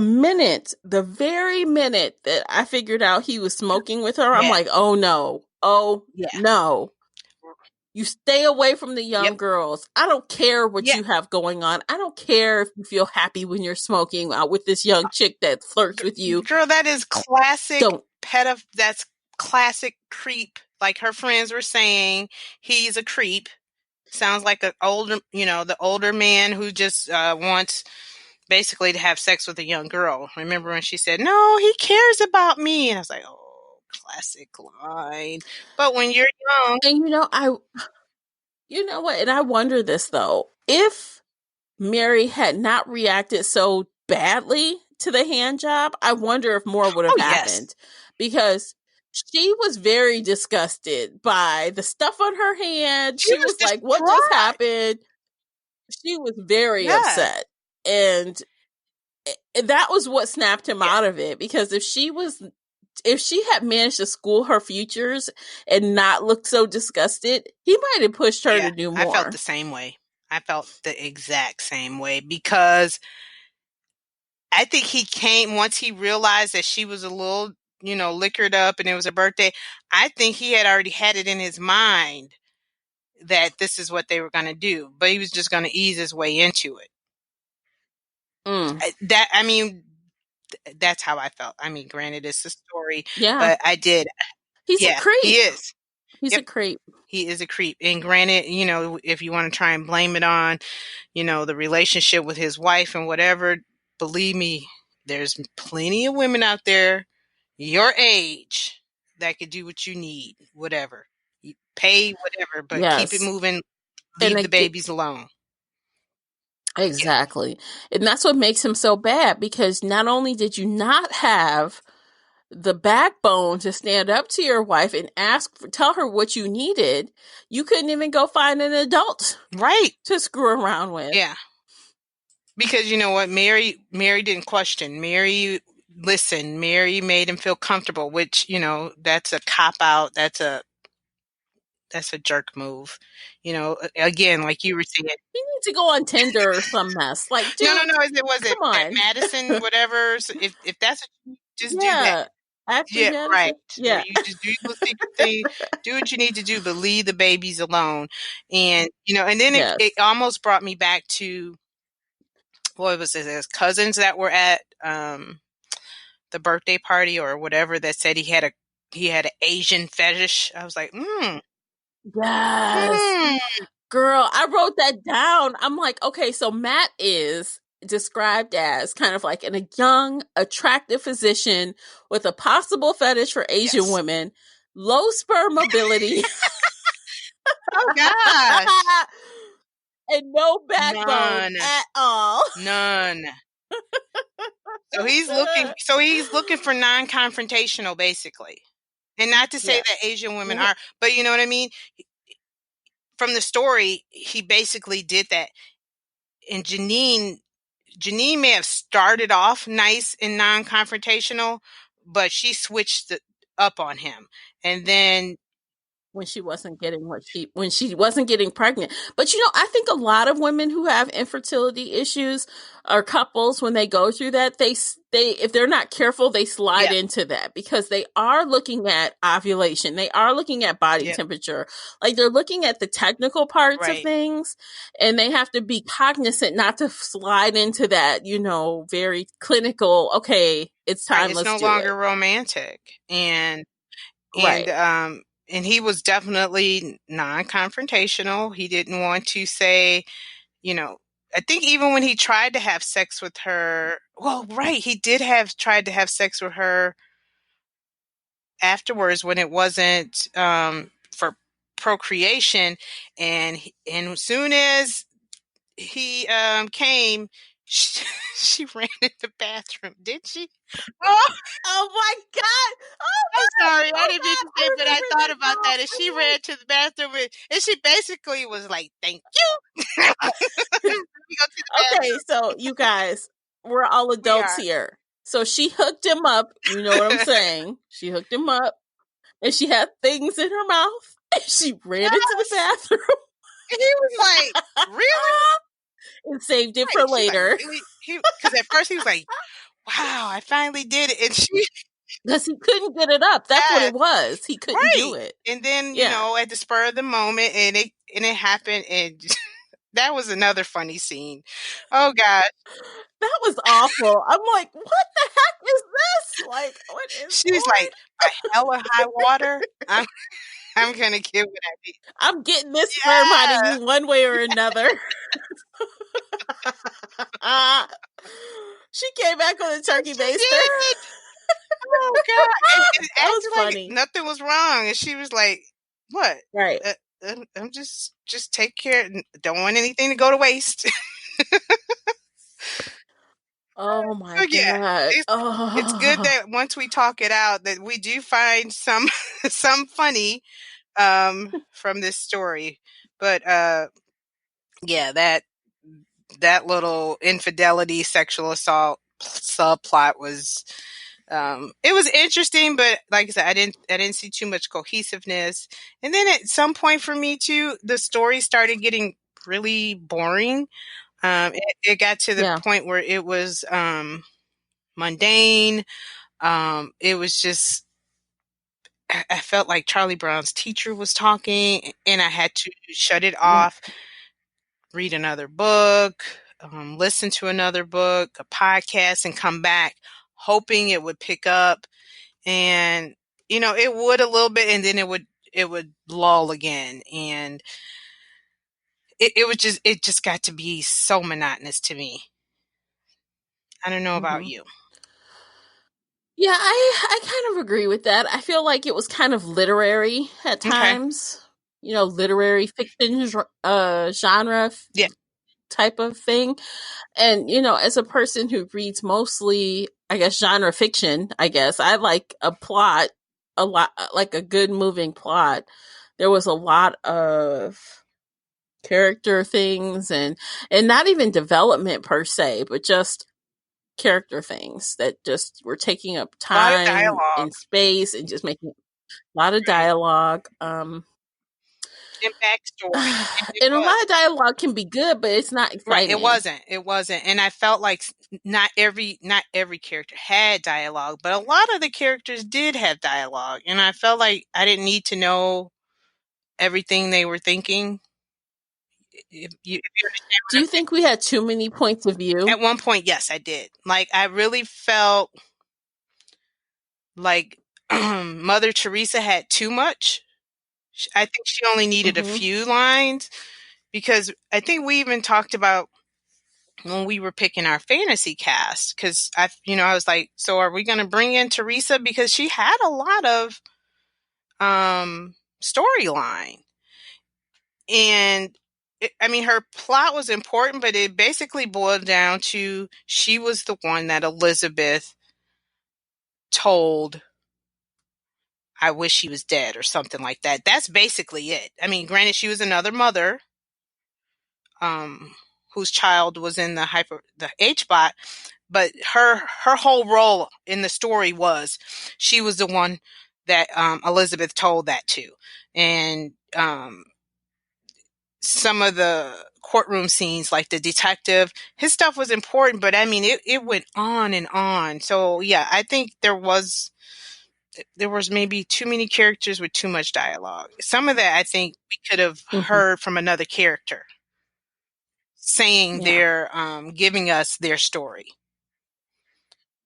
very minute that I figured out he was smoking with her, I'm Yeah. like, oh no. Oh Yeah. no. You stay away from the young Yep. girls. I don't care what Yeah. you have going on. I don't care if you feel happy when you're smoking out with this young chick that flirts with you. Girl, that is classic Don't. that's classic creep. Like her friends were saying, he's a creep. Sounds like the older man who just wants basically to have sex with a young girl. Remember when she said, "No, he cares about me," and I was like, "Oh, classic line." But when you're young, And you know what? And I wonder this though. If Mary had not reacted so badly to the hand job, I wonder if more would have oh yes, happened, because she was very disgusted by the stuff on her hand. she She was was like, what just distraught. happened? She was very Yes, upset. And that was what snapped him yeah, out of it, because if she had managed to school her futures and not looked so disgusted, he might have pushed her yeah. to do I felt more. the same way. I felt the exact same way because I think he came once he realized that she was a little, liquored up and it was her birthday. I think he had already had it in his mind that this is what they were going to do, but he was just going to ease his way into it. That's how I felt. I mean, granted, it's a story, Yeah. but I did. He's a Yeah, he creep. is. He's Yep, a creep. he is a creep. And granted, if you want to try and blame it on, the relationship with his wife and whatever, believe me, there's plenty of women out there your age that could do what you need, whatever. You pay whatever, but keep it Yes. moving. And Leave the babies alone. Yeah. exactly. And that's what makes him so bad, because not only did you not have the backbone to stand up to your wife and tell her what you needed, you couldn't even go find an adult Right. to screw around with. Yeah. Because you know what? Mary didn't question. Mary listened. Mary made him feel comfortable, which, that's a cop out. That's a jerk move. Again, like you were saying. You need to go on Tinder or some mess. Like, dude, No, it wasn't come on. Madison, whatever. So if that's what you just do that. Yeah. Ashley Yeah, right. Madison. Where Yeah. you just do your secret thing, do what you need to do, but leave the babies alone. And and then Yes. it almost brought me back to what was it? His cousins that were at the birthday party or whatever that said he had an Asian fetish. I was like, Yes. Girl, I wrote that down. I'm like, okay, so Matt is described as kind of like a young, attractive physician with a possible fetish for Asian yes. women, low sperm mobility, Oh gosh, and no backbone none, at all. none. So he's looking for non-confrontational, basically. And not to say Yes. that Asian women are, but you know what I mean? From the story, he basically did that. And Janine may have started off nice and non-confrontational, but she switched it up on him. And then when she wasn't getting when she wasn't getting pregnant. But I think a lot of women who have infertility issues or couples, when they go through that, they if they're not careful, they slide Yeah. into that because they are looking at ovulation, they are looking at body Yeah. temperature, like they're looking at the technical parts of Right. things, and they have to be cognizant not to slide into that, very clinical. Okay, it's Right. time. It's Let's no do it. longer romantic. And Right. and he was definitely non-confrontational. He didn't want to say, you know, I think even when he tried to have sex with her, well, right, he did have tried to have sex with her afterwards when it wasn't for procreation, and as soon as he came, she, she ran in the bathroom, did she? Oh, Oh my god! Oh I'm god! sorry, I Oh didn't mean god! to I say, but I remember thought that about now. that. And she ran to the bathroom, and she basically was like, "Thank you." Let me go to the Okay, bathroom. so you guys, we're all We adults are. here. So she hooked him up. You know what I'm saying? She hooked him up, and she had things in her mouth. And she ran into the Yes. bathroom And he was like, "Really?" and saved it for Right. She's like, later "Really?" Because at first he was like, "Wow, I finally did it," and she because he couldn't get it up. That's what yes, it was. He couldn't do right. it. And then Yeah, at the spur of the moment, and it happened, and that was another funny scene. Oh God. that was awful. I'm like, what the heck is this? Like, what is She's on? like, "By hell or high water, I'm gonna get what I need." I'm getting this sperm out of Yeah, you one way or another. She came back on a turkey she baster. did. Oh God, and That was acting like funny. nothing was wrong, and she was like, "What? Right. I'm just take care. Don't want anything to go to waste." Oh my So yeah, god. it's good Oh. that once we talk it out, that we do find some some funny from this story. But yeah, that little infidelity, sexual assault subplot was it was interesting, but like I said, I didn't see too much cohesiveness. And then at some point for me too, the story started getting really boring. It got to the Yeah. point where it was mundane. It was just I felt like Charlie Brown's teacher was talking, and I had to shut it Yeah. off, read another book, listen to another book, a podcast, and come back hoping it would pick up. And it would a little bit, and then it would lull again, and it just got to be so monotonous to me. I don't know about Hmm. you. Yeah, I kind of agree with that. I feel like it was kind of literary at Okay. times. Literary fiction genre Yeah. type of thing. And as a person who reads mostly, I guess, genre fiction, I guess I like a plot, a lot, like a good moving plot. There was a lot of character things, and not even development per se, but just character things that just were taking up A lot of time dialogue. and space and just making a lot of Right. dialogue. And backstory. And it And a was. lot of dialogue can be good, but it's not Right, it exciting. wasn't. It wasn't. And I felt like not every character had dialogue, but a lot of the characters did have dialogue, and I felt like I didn't need to know everything they were thinking. If you understand Do what I'm you think we had too many points of saying. view? At one point, yes, I did. Like I really felt like Mother Teresa had too much. I think she only needed a Hmm. few lines, because I think we even talked about when we were picking our fantasy cast, because I was like, so are we going to bring in Teresa, because she had a lot of storyline, and I mean her plot was important, but it basically boiled down to she was the one that Elizabeth told, "I wish he was dead," or something like that. That's basically it. I mean, granted, she was another mother, um, whose child was in the H bot, but her whole role in the story was she was the one that Elizabeth told that to. And some of the courtroom scenes, like the detective, his stuff was important, but I mean, it went on and on. So yeah, I think there was maybe too many characters with too much dialogue. Some of that I think we could have heard from another character saying their giving us their story.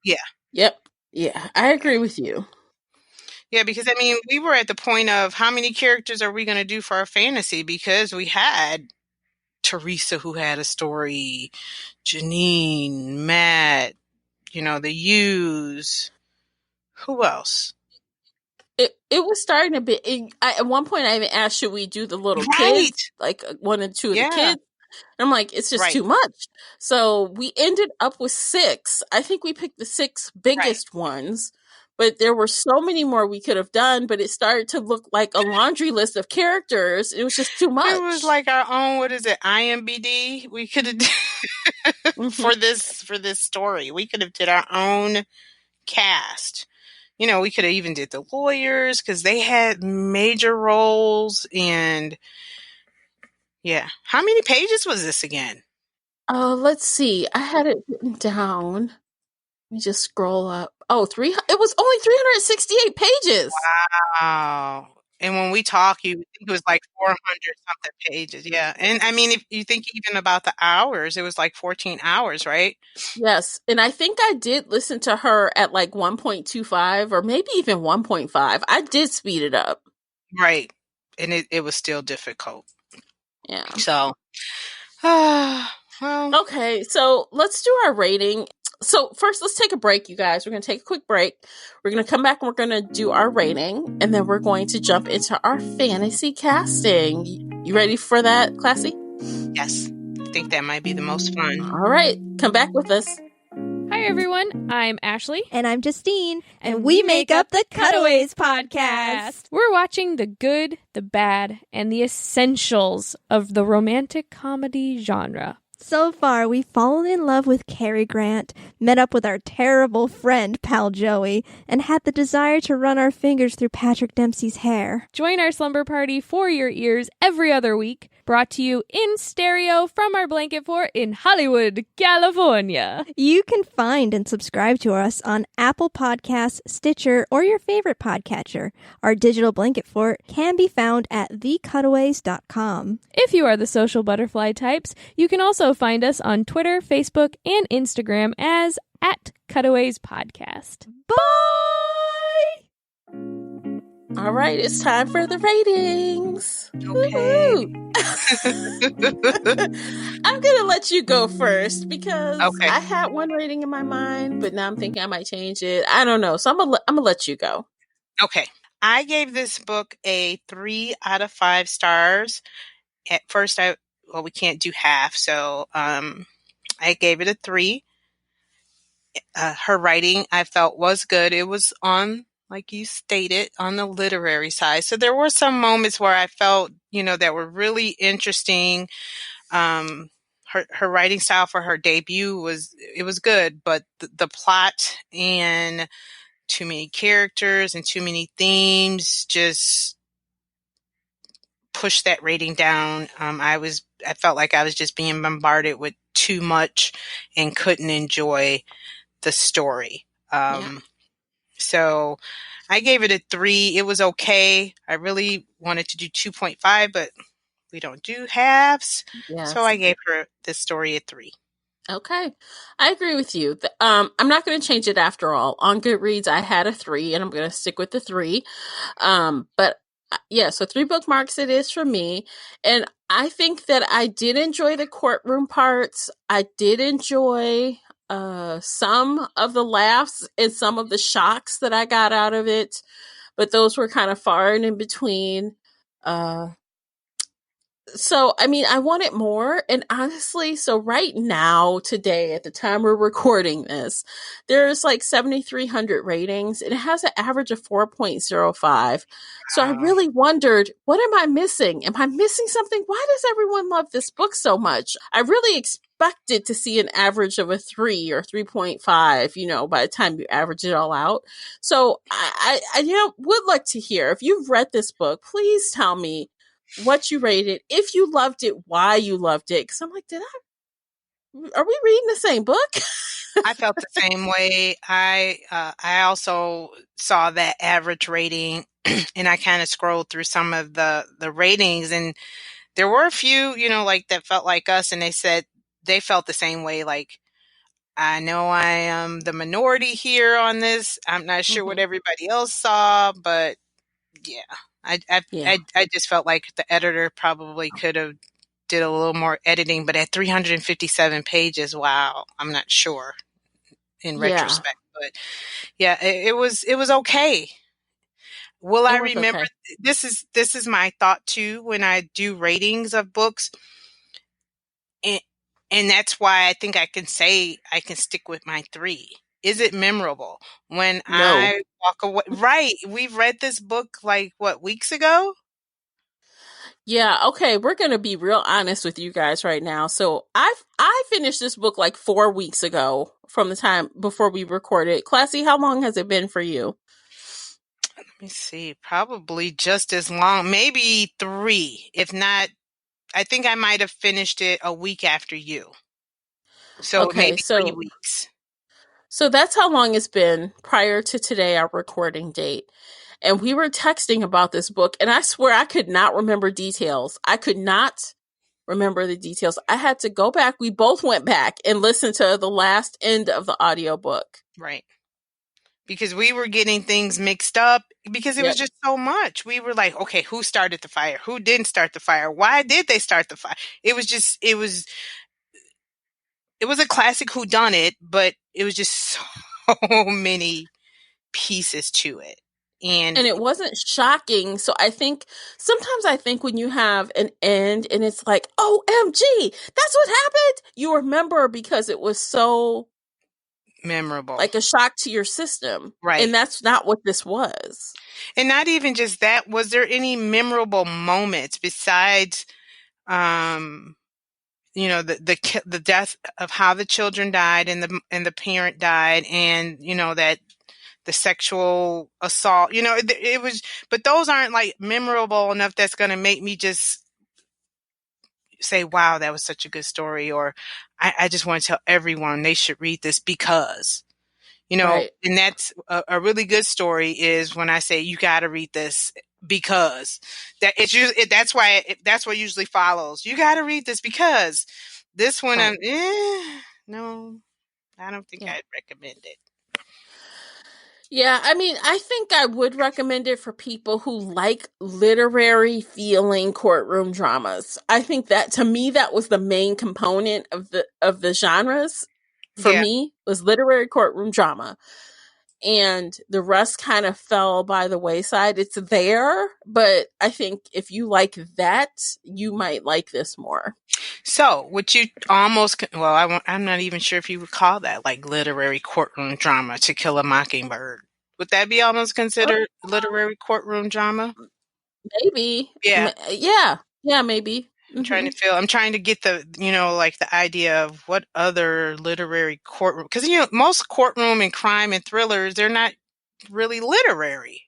Yeah. Yep. Yeah, I agree with you. Yeah, because I mean, we were at the point of how many characters are we going to do for our fantasy, because we had Teresa, who had a story, Janine, Matt, the Hughes. Who else? It was starting to be. At one point, I even asked, should we do the little kids, like one and two of the kids? And I'm like, it's just too much. So we ended up with 6. I think we picked the 6 biggest ones, but there were so many more we could have done. But it started to look like a laundry list of characters. It was just too much. It was like our own, what is it, IMBD? We could have for this story. We could have did our own cast. We could have even did the lawyers, because they had major roles. And yeah, how many pages was this again? Let's see. I had it written down. Let me just scroll up. Oh, it was only 368 pages. Wow. And when we talk, you think it was like 400 something pages. Yeah. And I mean, if you think even about the hours, it was like 14 hours, right? Yes. And I think I did listen to her at like 1.25 or maybe even 1.5. I did speed it up. Right. And it was still difficult. Yeah. So, well. Okay. So let's do our rating. So first, let's take a break, you guys. We're going to take a quick break. We're going to come back and we're going to do our rating. And then we're going to jump into our fantasy casting. You ready for that, Classy? Yes. I think that might be the most fun. All right. Come back with us. Hi, everyone. I'm Ashley. And I'm Justine. And we make up the Cutaways podcast. We're watching the good, the bad, and the essentials of the romantic comedy genre. So far, we've fallen in love with Cary Grant, met up with our terrible friend, Pal Joey, and had the desire to run our fingers through Patrick Dempsey's hair. Join our slumber party for your ears every other week, brought to you in stereo from our blanket fort in Hollywood, California. You can find and subscribe to us on Apple Podcasts, Stitcher, or your favorite podcatcher. Our digital blanket fort can be found at thecutaways.com. If you are the social butterfly types, you can also find us on Twitter, Facebook, and Instagram as @CutawaysPodcast. Bye! All right, it's time for the ratings. Okay. I'm going to let you go first because I had one rating in my mind, but now I'm thinking I might change it. I don't know. So I'm going to let you go. Okay. I gave this book a 3 out of 5 stars. At first, we can't do half, so I gave it a 3. Her writing, I felt, was good. It was on, like you stated, on the literary side. So there were some moments where I felt, that were really interesting. Her writing style for her debut was good, but the plot and too many characters and too many themes just pushed that rating down. I felt like I was just being bombarded with too much and couldn't enjoy the story. So I gave it a 3. It was okay. I really wanted to do 2.5, but we don't do halves. Yes. So I gave her this story a 3. Okay. I agree with you. I'm not going to change it after all. On Goodreads, I had a 3 and I'm going to stick with the 3. But yeah, so 3 bookmarks it is for me. And I think that I did enjoy the courtroom parts. I did enjoy some of the laughs and some of the shocks that I got out of it, but those were kind of far and in between. So, I mean, I wanted more. And honestly, so right now, today, at the time we're recording this, there's like 7,300 ratings. And it has an average of 4.05. So I Wow. really wondered, what am I missing? Am I missing something? Why does everyone love this book so much? I really expected to see an average of a 3 or 3.5, by the time you average it all out. So I would like to hear, if you've read this book, please tell me what you rated, if you loved it, why you loved it. Because I'm like, are we reading the same book? I felt the same way. I also saw that average rating, and I kind of scrolled through some of the ratings, and there were a few, like that felt like us, and they said they felt the same way. Like, I know I am the minority here on this. I'm not sure what everybody else saw, but yeah, I just felt like the editor probably could have did a little more editing, but at 357 pages, wow, I'm not sure in Yeah, retrospect, but yeah, it was okay. Will it I was remember? okay. This is my thought too when I do ratings of books, and that's why I think I can say I can stick with my 3. Is it memorable when No. I walk away? Right, we've read this book like what, weeks ago. Yeah, okay, we're gonna be real honest with you guys right now. So I finished this book like 4 weeks ago from the time before we recorded. Classy, how long has it been for you? Let me see, probably just as long, maybe 3, if not. I think I might have finished it a week after you. So Okay, maybe 3 so weeks. that's how long it's been prior to today, our recording date. And we were texting about this book, and I swear I could not remember details. I could not remember the details. I had to go back. We both went back and listened to the last end of the audiobook. Right. Because we were getting things mixed up because it was Yep. just so much. We were like, okay, who started the fire? Who didn't start the fire? Why did they start the fire? It was a classic whodunit, but it was just so many pieces to it. And And it wasn't shocking. So sometimes I think when you have an end and it's like, OMG, that's what happened. You remember because it was so memorable. like a shock to your system. Right. And that's not what this was. And not even just that, was there any memorable moments besides, the death of how the children died and the parent died, and that the sexual assault, it was, but those aren't like memorable enough that's going to make me just say, wow, that was such a good story, or I just want to tell everyone they should read this because. Right. And that's a really good story is when I say you got to read this because that's what usually follows. You got to read this because this one, Right. no, I don't think Yeah. I'd recommend it. Yeah, I mean, I think I would recommend it for people who like literary feeling courtroom dramas. I think that, to me, that was the main component of the genres for Yeah. me, was literary courtroom drama. And the rest kind of fell by the wayside. It's there, but I think if you like that, you might like this more. So, would you I'm not even sure if you would call that like literary courtroom drama, To Kill a Mockingbird. Would that be almost considered literary courtroom drama? Maybe. Yeah. Yeah, maybe. I'm trying to get the, like the idea of what other literary courtroom, because, most courtroom and crime and thrillers, they're not really literary.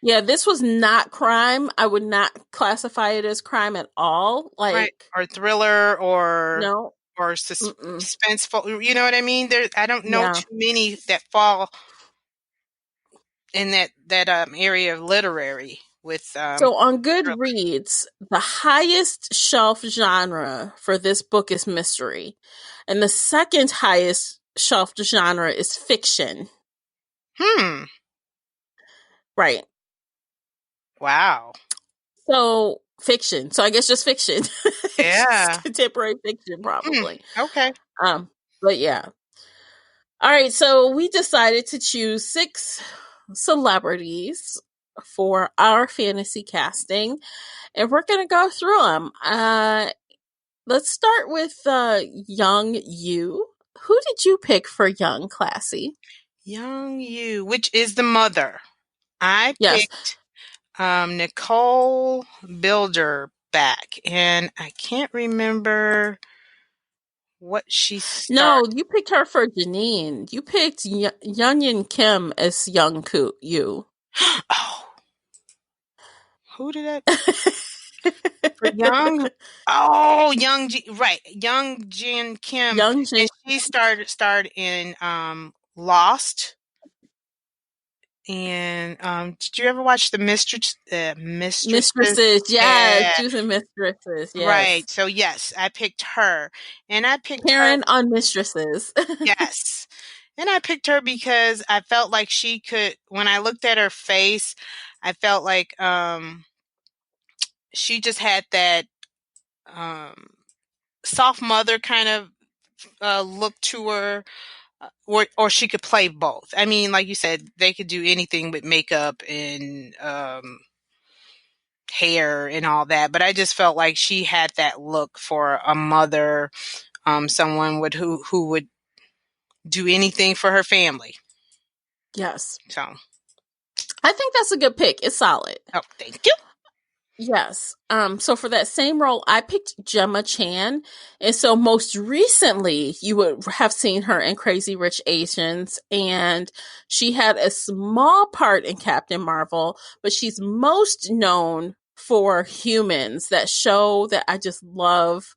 Yeah, this was not crime. I would not classify it as crime at all. Right. Like, Or thriller no. or suspenseful. You know what I mean? I don't know Yeah. too many that fall in that area of literary with, So on thriller. Goodreads, the highest shelf genre for this book is mystery. And the second highest shelf genre is fiction. Right. Wow. So fiction. So I guess just fiction. Yeah. Just contemporary fiction, probably. Okay. But yeah. All right. So we decided to choose 6 celebrities for our fantasy casting, and we're going to go through them. Let's start with young you. Who did you pick for young Classy? Young you, which is the mother. I Yes. picked Nicole Bilderback, and I can't remember what she started. No, you picked her for Janine. You picked Young Kim as young you. Oh, who did that? For young? Oh, right, young Jin Kim, Young Jin. and she starred in Lost. And did you ever watch the Mistresses? Mistresses, yes. She was in Mistresses, yes. Right. So yes, I picked her, and I picked Karen her on Mistresses. Yes, and I picked her because I felt like she could. When I looked at her face, I felt like she just had that soft mother kind of look to her. Or she could play both. I mean, like you said, they could do anything with makeup and hair and all that. But I just felt like she had that look for a mother, someone who would do anything for her family. Yes. So I think that's a good pick. It's solid. Oh, thank you. Yes. So for that same role, I picked Gemma Chan. And so most recently, you would have seen her in Crazy Rich Asians. And she had a small part in Captain Marvel, but she's most known for Humans, that show that I just love.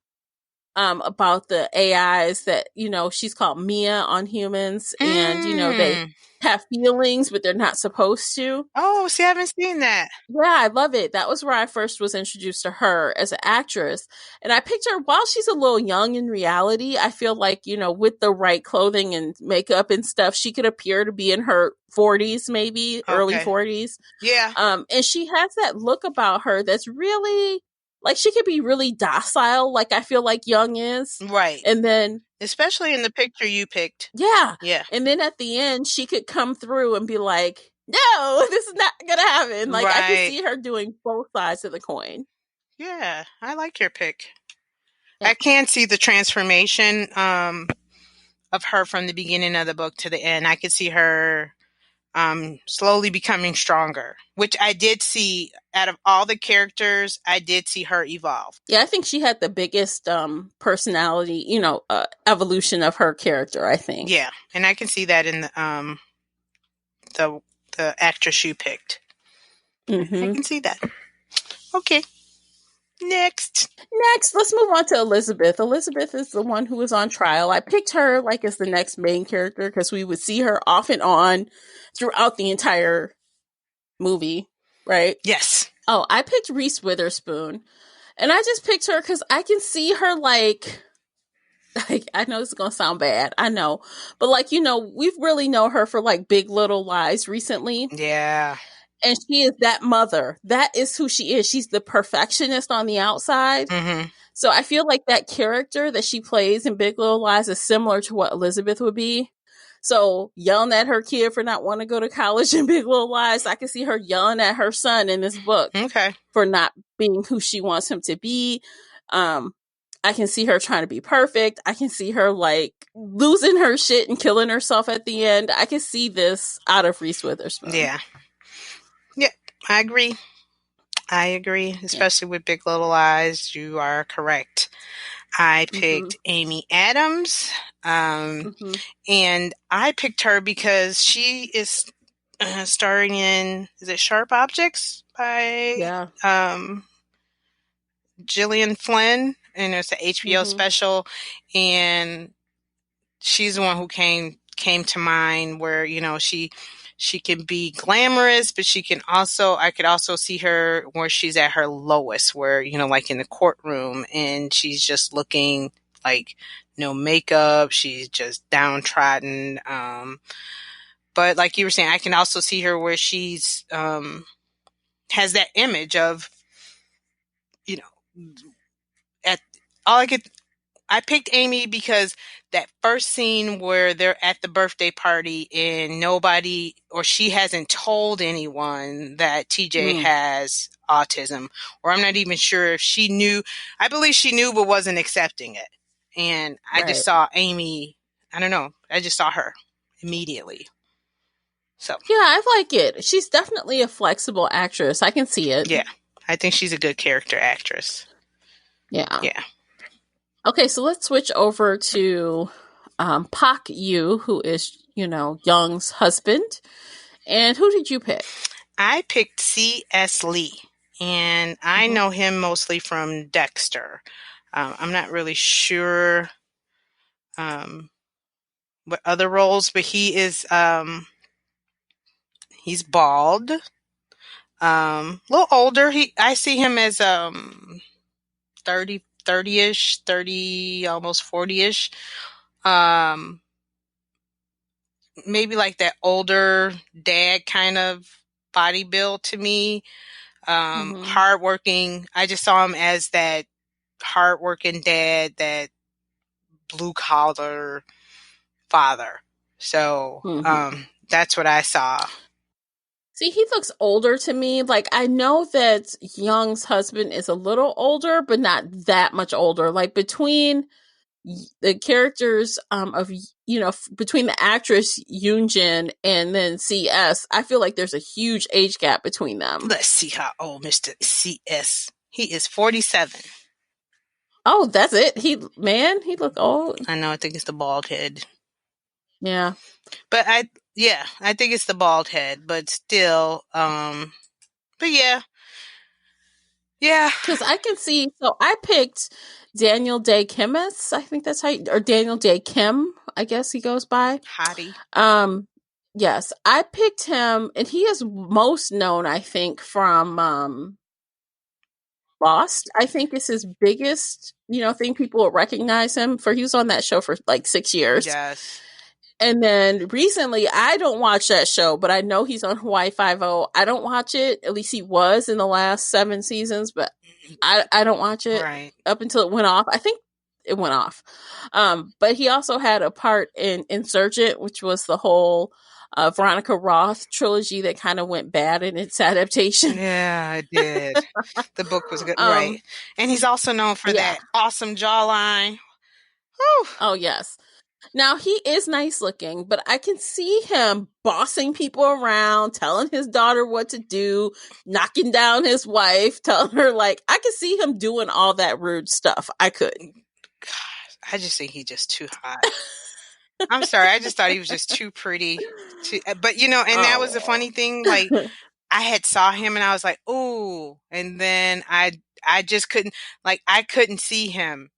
About the AIs that, she's called Mia on Humans. And, they have feelings, but they're not supposed to. Oh, see, I haven't seen that. Yeah, I love it. That was where I first was introduced to her as an actress. And I picked her while she's a little young in reality. I feel like, with the right clothing and makeup and stuff, she could appear to be in her 40s, maybe early 40s. Yeah. And she has that look about her that's really, like, she could be really docile, like I feel like Young is. Right. And then, especially in the picture you picked. Yeah. Yeah. And then at the end, she could come through and be like, no, this is not going to happen. Like, I can see her doing both sides of the coin. Yeah, I like your pick. Yeah. I can see the transformation of her from the beginning of the book to the end. I could see her slowly becoming stronger, which I did see out of all the characters. I did see her evolve. Yeah, I think she had the biggest personality, evolution of her character, I think. Yeah, and I can see that in the actress you picked. Mm-hmm. I can see that. Okay. Next, let's move on to Elizabeth. Elizabeth is the one who was on trial. I picked her like as the next main character because we would see her off and on throughout the entire movie, right? Yes. Oh, I picked Reese Witherspoon. And I just picked her because I can see her like, I know this is going to sound bad. I know. But we've really known her for like Big Little Lies recently. Yeah. And she is that mother. That is who she is. She's the perfectionist on the outside. Mm-hmm. So I feel like that character that she plays in Big Little Lies is similar to what Elizabeth would be. So yelling at her kid for not wanting to go to college in Big Little Lies, I can see her yelling at her son in this book for not being who she wants him to be. I can see her trying to be perfect. I can see her like losing her shit and killing herself at the end. I can see this out of Reese Witherspoon. Yeah. Yeah, I agree. Especially with Big Little Lies. You are correct. I picked Amy Adams. And I picked her because she is starring in, is it Sharp Objects by Gillian Flynn, and it's an HBO special, and she's the one who came to mind where, she can be glamorous, but I could also see her where she's at her lowest, where, like in the courtroom, and she's just looking like no makeup. She's just downtrodden. But like you were saying, I can also see her where she's, has that image of, I picked Amy because that first scene where they're at the birthday party and nobody, or she hasn't told anyone that TJ has autism, or I'm not even sure if she knew. I believe she knew but wasn't accepting it. And I just saw Amy, I don't know, I just saw her immediately. So Yeah, I like it. She's definitely a flexible actress. I can see it. yeah, I think she's a good character actress. Yeah. Yeah. Okay, so let's switch over to Pak Yu, who is, Young's husband. And who did you pick? I picked C.S. Lee, and I know him mostly from Dexter. I'm not really sure what other roles, but he is he's bald, a little older. I see him as 30-ish, 30, almost 40-ish. Maybe like that older dad kind of body build to me. Hardworking. I just saw him as that hardworking dad, that blue collar father. So that's what I saw. See, he looks older to me. Like, I know that Young's husband is a little older, but not that much older. Like, between the characters between the actress Yoonjin and then CS, I feel like there's a huge age gap between them. Let's see how old Mr. CS. He is 47. Oh, that's it. He look old. I know. I think it's the bald head. Yeah, but I think it's the bald head. But still, but yeah. Because I can see. So I picked Daniel Day Kimis. I think that's how, or Daniel Day Kim, I guess he goes by. Hottie. Yes, I picked him, and he is most known, I think, from Lost. I think it's his biggest, thing people will recognize him for. He was on that show for like 6 years. Yes. And then recently, I don't watch that show, but I know he's on Hawaii Five-0. I don't watch it. At least he was in the last 7 seasons, but I don't watch it up until it went off. I think it went off. But he also had a part in Insurgent, which was the whole Veronica Roth trilogy that kind of went bad in its adaptation. Yeah, it did. The book was good. Right. And he's also known for that awesome jawline. Whew. Oh, yes. Now, he is nice looking, but I can see him bossing people around, telling his daughter what to do, knocking down his wife, telling her, I could see him doing all that rude stuff. I could. God, I just think he's just too hot. I'm sorry. I just thought he was just too pretty. But, and that was the funny thing. Like, I had saw him and I was like, ooh. And then I just couldn't, I couldn't see him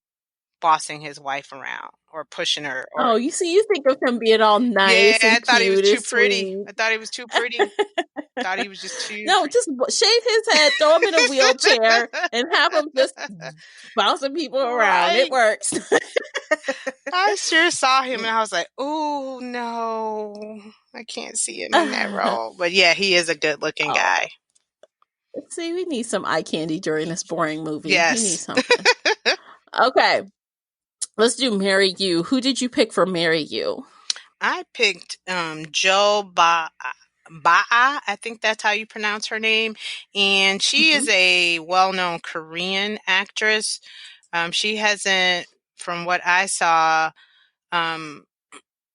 bossing his wife around or pushing her. You think of him being all nice and I thought he was too pretty. Sweet. I thought he was too pretty. Thought he was just too... No, just shave his head, throw him in a wheelchair, and have him just bouncing people around. Right. It works. I sure saw him and I was like, oh, no. I can't see him in that role. But yeah, he is a good-looking guy. See, we need some eye candy during this boring movie. Yes. We need something. Okay. Let's do Marry You. Who did you pick for Marry You? I picked Jo Ba'a. I think that's how you pronounce her name. And she is a well-known Korean actress. She hasn't, from what I saw,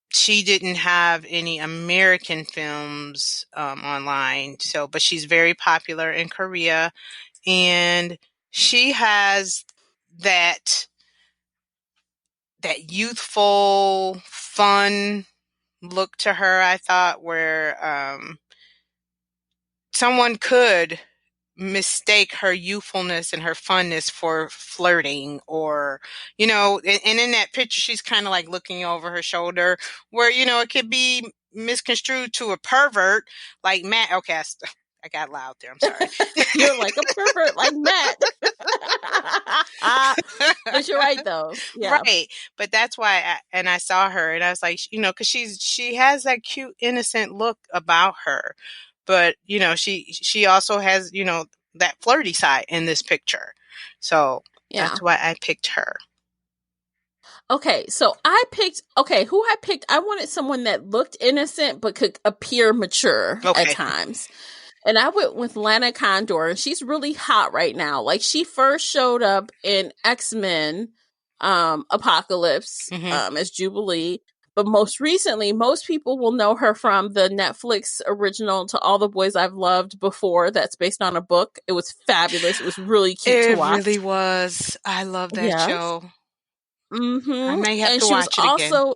she didn't have any American films online. But she's very popular in Korea. And she has that youthful, fun look to her, I thought, where someone could mistake her youthfulness and her funness for flirting, or, and in that picture, she's kind of looking over her shoulder where, it could be misconstrued to a pervert like Matt. Okay, I got loud there. I'm sorry. You're like a pervert like Matt. But you're right, though. Yeah. Right. But that's why I saw her and I was like, because she has that cute, innocent look about her. But, she also has, that flirty side in this picture. So that's why I picked her. Okay, so I picked, who I picked, I wanted someone that looked innocent but could appear mature at times. And I went with Lana Condor, and she's really hot right now. Like, she first showed up in X-Men Apocalypse as Jubilee. But most recently, most people will know her from the Netflix original To All the Boys I've Loved Before. That's based on a book. It was fabulous. It was really cute to watch. It really was. I love that show. I may have to watch it again.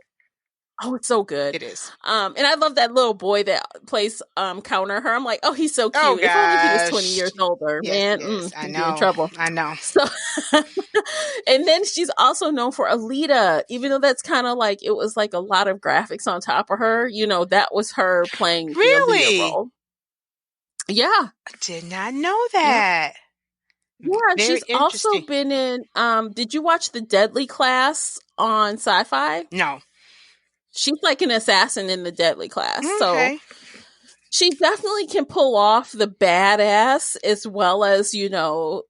Oh, it's so good. It is. And I love that little boy that plays Counter her. I'm like, oh, he's so cute. Oh, if only he was 20 years older, man. I he'd know. be in trouble. I know. So, and then she's also known for Alita, even though that's kind of like, it was like a lot of graphics on top of her. You know, that was her playing the Alita role. Yeah. I did not know that. Yeah, and she's also been in, did you watch The Deadly Class on Sci-Fi? No. She's like an assassin in The Deadly Class. Okay. So she definitely can pull off the badass as well as, you know,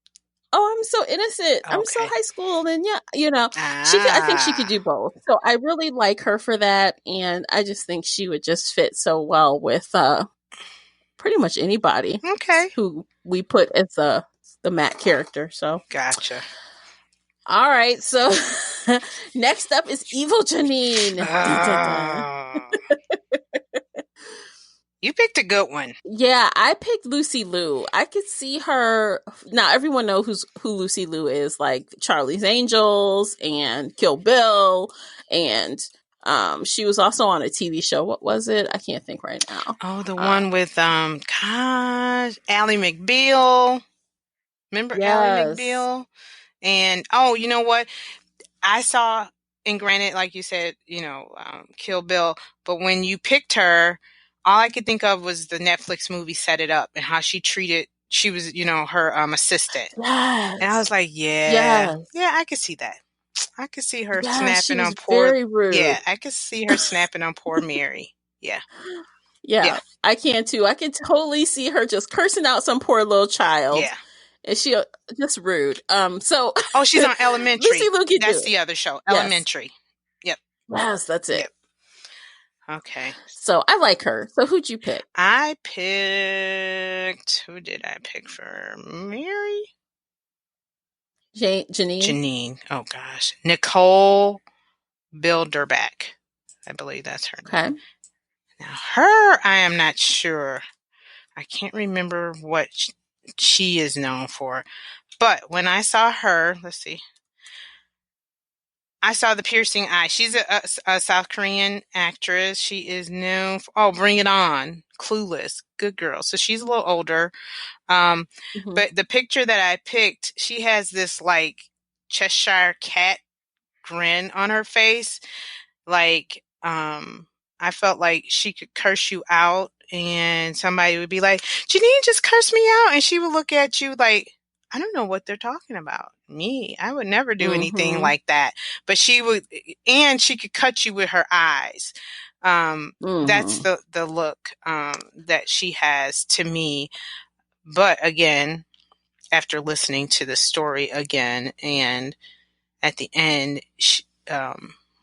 oh, I'm so innocent. Okay. I'm so high school. And yeah, you know, I think she could do both. So I really like her for that. And I just think she would just fit so well with pretty much anybody. Okay. Who we put as the Matt character. So gotcha. All right, so next up is Evil Janine. You picked a good one. Yeah, I picked Lucy Liu. I could see her. Now, everyone knows who Lucy Liu is, like Charlie's Angels and Kill Bill. And she was also on a TV show. What was it? I can't think right now. Oh, the one with, Ally McBeal. Remember Ally McBeal? And, oh, you know what? I saw, and granted, like you said, you know, Kill Bill, but when you picked her, all I could think of was the Netflix movie Set It Up and how she was, you know, her assistant. Yes. And I was like, yeah, I could see that. I could see her snapping on poor. Very rude. Yeah, I could see her snapping on poor Mary. Yeah. Yeah, I can too. I can totally see her just cursing out some poor little child. Yeah. And she just rude. So she's on Elementary. Lucy Liu That's the other show. Elementary. Yep. Yes, that's it. Yep. Okay. So I like her. So who'd you pick? I picked. Who did I pick for Mary? Janine. Janine. Oh gosh, Nicole Bilderback. I believe that's her name. Now her, I am not sure. I can't remember what she is known for. But when I saw her, let's see. I saw The Piercing Eye. She's a South Korean actress. She is known for, Bring It On, Clueless, Good Girl. So she's a little older. But the picture that I picked, she has this like Cheshire cat grin on her face. Like, I felt like she could curse you out and somebody would be like, Janine just cursed me out. And she would look at you like, I don't know what they're talking about. Me, I would never do anything like that. But she would, and she could cut you with her eyes. That's the look that she has to me. But again, after listening to the story again, and at the end,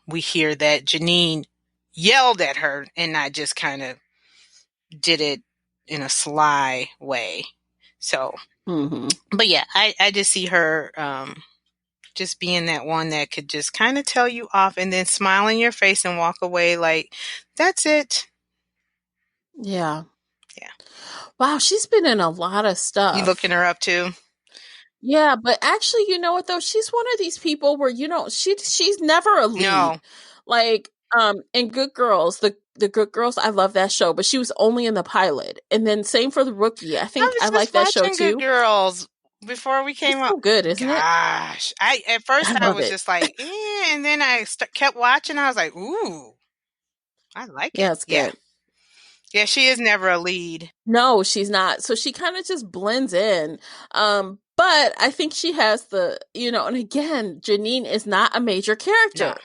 we hear that Janine yelled at her and not just kind of did it in a sly way. So, but yeah, I just see her just being that one that could just kind of tell you off and then smile in your face and walk away like, that's it. Yeah. Yeah. Wow, she's been in a lot of stuff. You looking her up too? Yeah, but actually, you know what though? She's one of these people where, you know, she's never a lead. No. Like, in Good Girls, the Good Girls, I love that show, but she was only in the pilot. And then same for The Rookie. I think I like that show too. Good Girls before we came up. So good, isn't it? Gosh, at first I was just like, and then I kept watching. I was like, ooh, I like it. Yeah, it's good. Yeah, she is never a lead. No, she's not. So she kind of just blends in. But I think she has the, you know, and again, Janine is not a major character. No.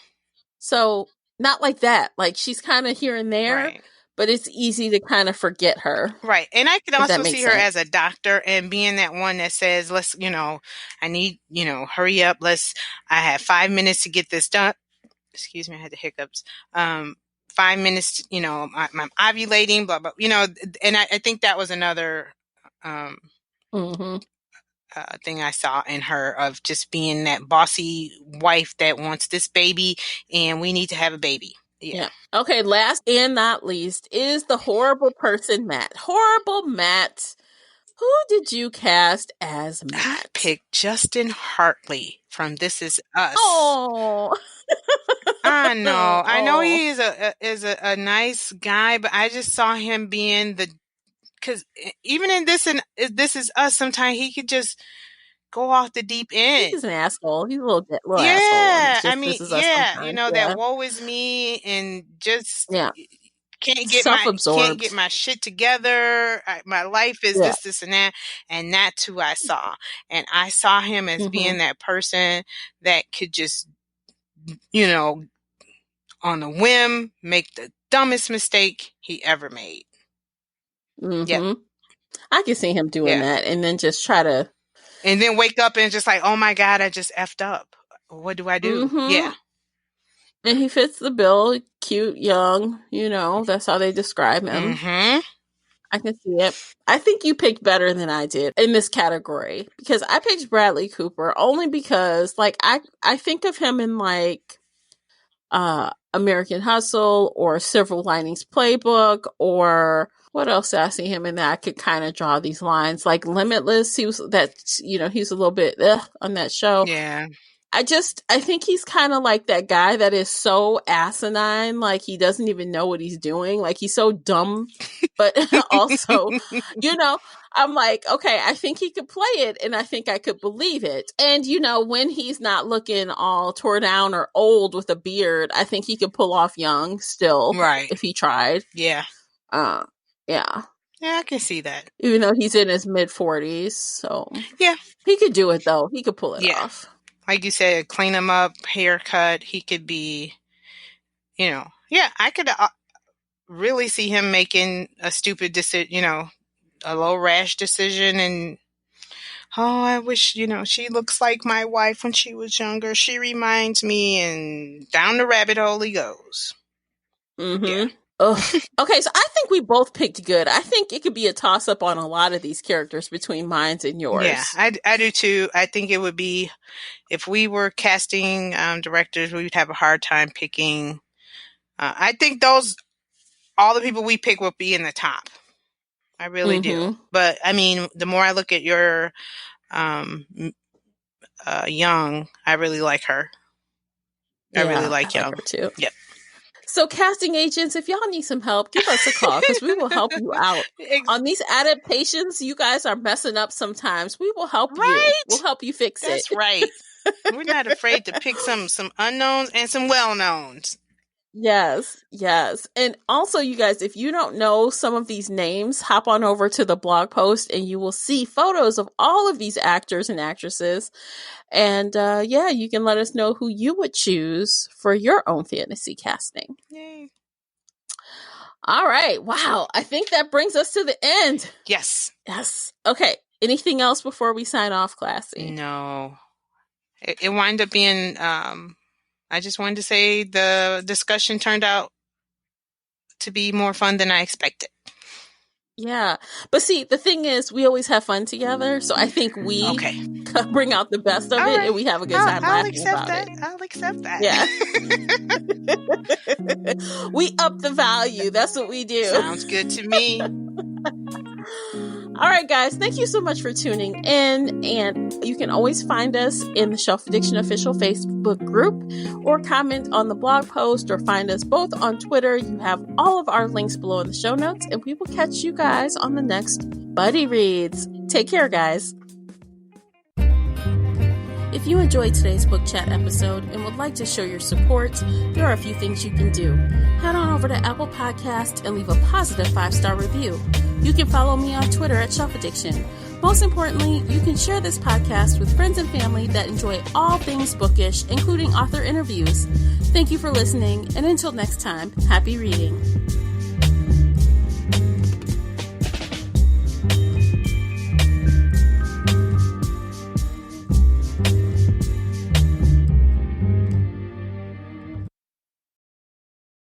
So not like that. Like she's kind of here and there, but it's easy to kind of forget her. Right. And I could also see her as a doctor and being that one that says, let's, you know, I need, you know, hurry up. I have 5 minutes to get this done. excuse me, I had the hiccups. 5 minutes, you know, I'm ovulating, blah, blah, you know, and I think that was another thing I saw in her, of just being that bossy wife that wants this baby and we need to have a baby. Yeah. Okay, last and not least is the horrible person, Matt. Horrible Matt. Who did you cast as Matt? I picked Justin Hartley from This Is Us. Oh, I know. I know he is a nice guy, but I just saw him being because even in This Is Us, sometimes he could just go off the deep end. He's an asshole. He's a little asshole. I mean, you know, that woe is me, and just can't get my shit together. My life is this and that, and that's who I saw. And I saw him as being that person that could just, you know, on a whim, make the dumbest mistake he ever made. I can see him doing that, and then just try to, and then wake up and just like, oh my God, I just effed up. What do I do? Yeah. And he fits the bill. Cute, young, you know, that's how they describe him. I can see it. I think you picked better than I did in this category, because I picked Bradley Cooper only because, like, I think of him in, like, American Hustle or Silver Linings Playbook, or what else did I see him in that I could kind of draw these lines, like Limitless. He's a little bit on that show. Yeah. I think he's kind of like that guy that is so asinine, like he doesn't even know what he's doing. Like he's so dumb, but also, you know, I'm like, okay, I think he could play it, and I think I could believe it. And, you know, when he's not looking all tore down or old with a beard, I think he could pull off young still. Right. If he tried. Yeah. Yeah. Yeah, I can see that. Even though he's in his mid-40s, so. Yeah. He could do it, though. He could pull it off. Like you said, clean him up, haircut. He could be, you know, I could really see him making a stupid decision, you know, a low rash decision. And, oh, I wish, you know, she looks like my wife when she was younger. She reminds me, and down the rabbit hole he goes. Yeah. Okay, so I think we both picked good. I think it could be a toss-up on a lot of these characters between mine and yours. Yeah, I do too. I think it would be, if we were casting directors, we would have a hard time picking. I think all the people we pick would be in the top. I really do. But, I mean, the more I look at your Young, I really like her. I really like Young. Like her too. Yep. So casting agents, if y'all need some help, give us a call, because we will help you out. On these adaptations, you guys are messing up sometimes. We will help you. We'll help you fix it. That's right. We're not afraid to pick some unknowns and some well-knowns. Yes. And also, you guys, if you don't know some of these names, hop on over to the blog post and you will see photos of all of these actors and actresses. And you can let us know who you would choose for your own fantasy casting. Yay. All right. Wow. I think that brings us to the end. Yes. Okay. Anything else before we sign off, Classy? No. It wound up being... I just wanted to say the discussion turned out to be more fun than I expected. Yeah. But see, the thing is, we always have fun together. So I think we bring out the best of it, and we have a good time laughing about it. I'll accept that. Yeah. We up the value. That's what we do. Sounds good to me. All right, guys, thank you so much for tuning in. And you can always find us in the Shelf Addiction official Facebook group, or comment on the blog post, or find us both on Twitter. You have all of our links below in the show notes, and we will catch you guys on the next Buddy Reads. Take care, guys. If you enjoyed today's book chat episode and would like to show your support, there are a few things you can do. Head on over to Apple Podcasts and leave a positive 5-star review. You can follow me on Twitter at Shelf Addiction. Most importantly, you can share this podcast with friends and family that enjoy all things bookish, including author interviews. Thank you for listening, and until next time, happy reading.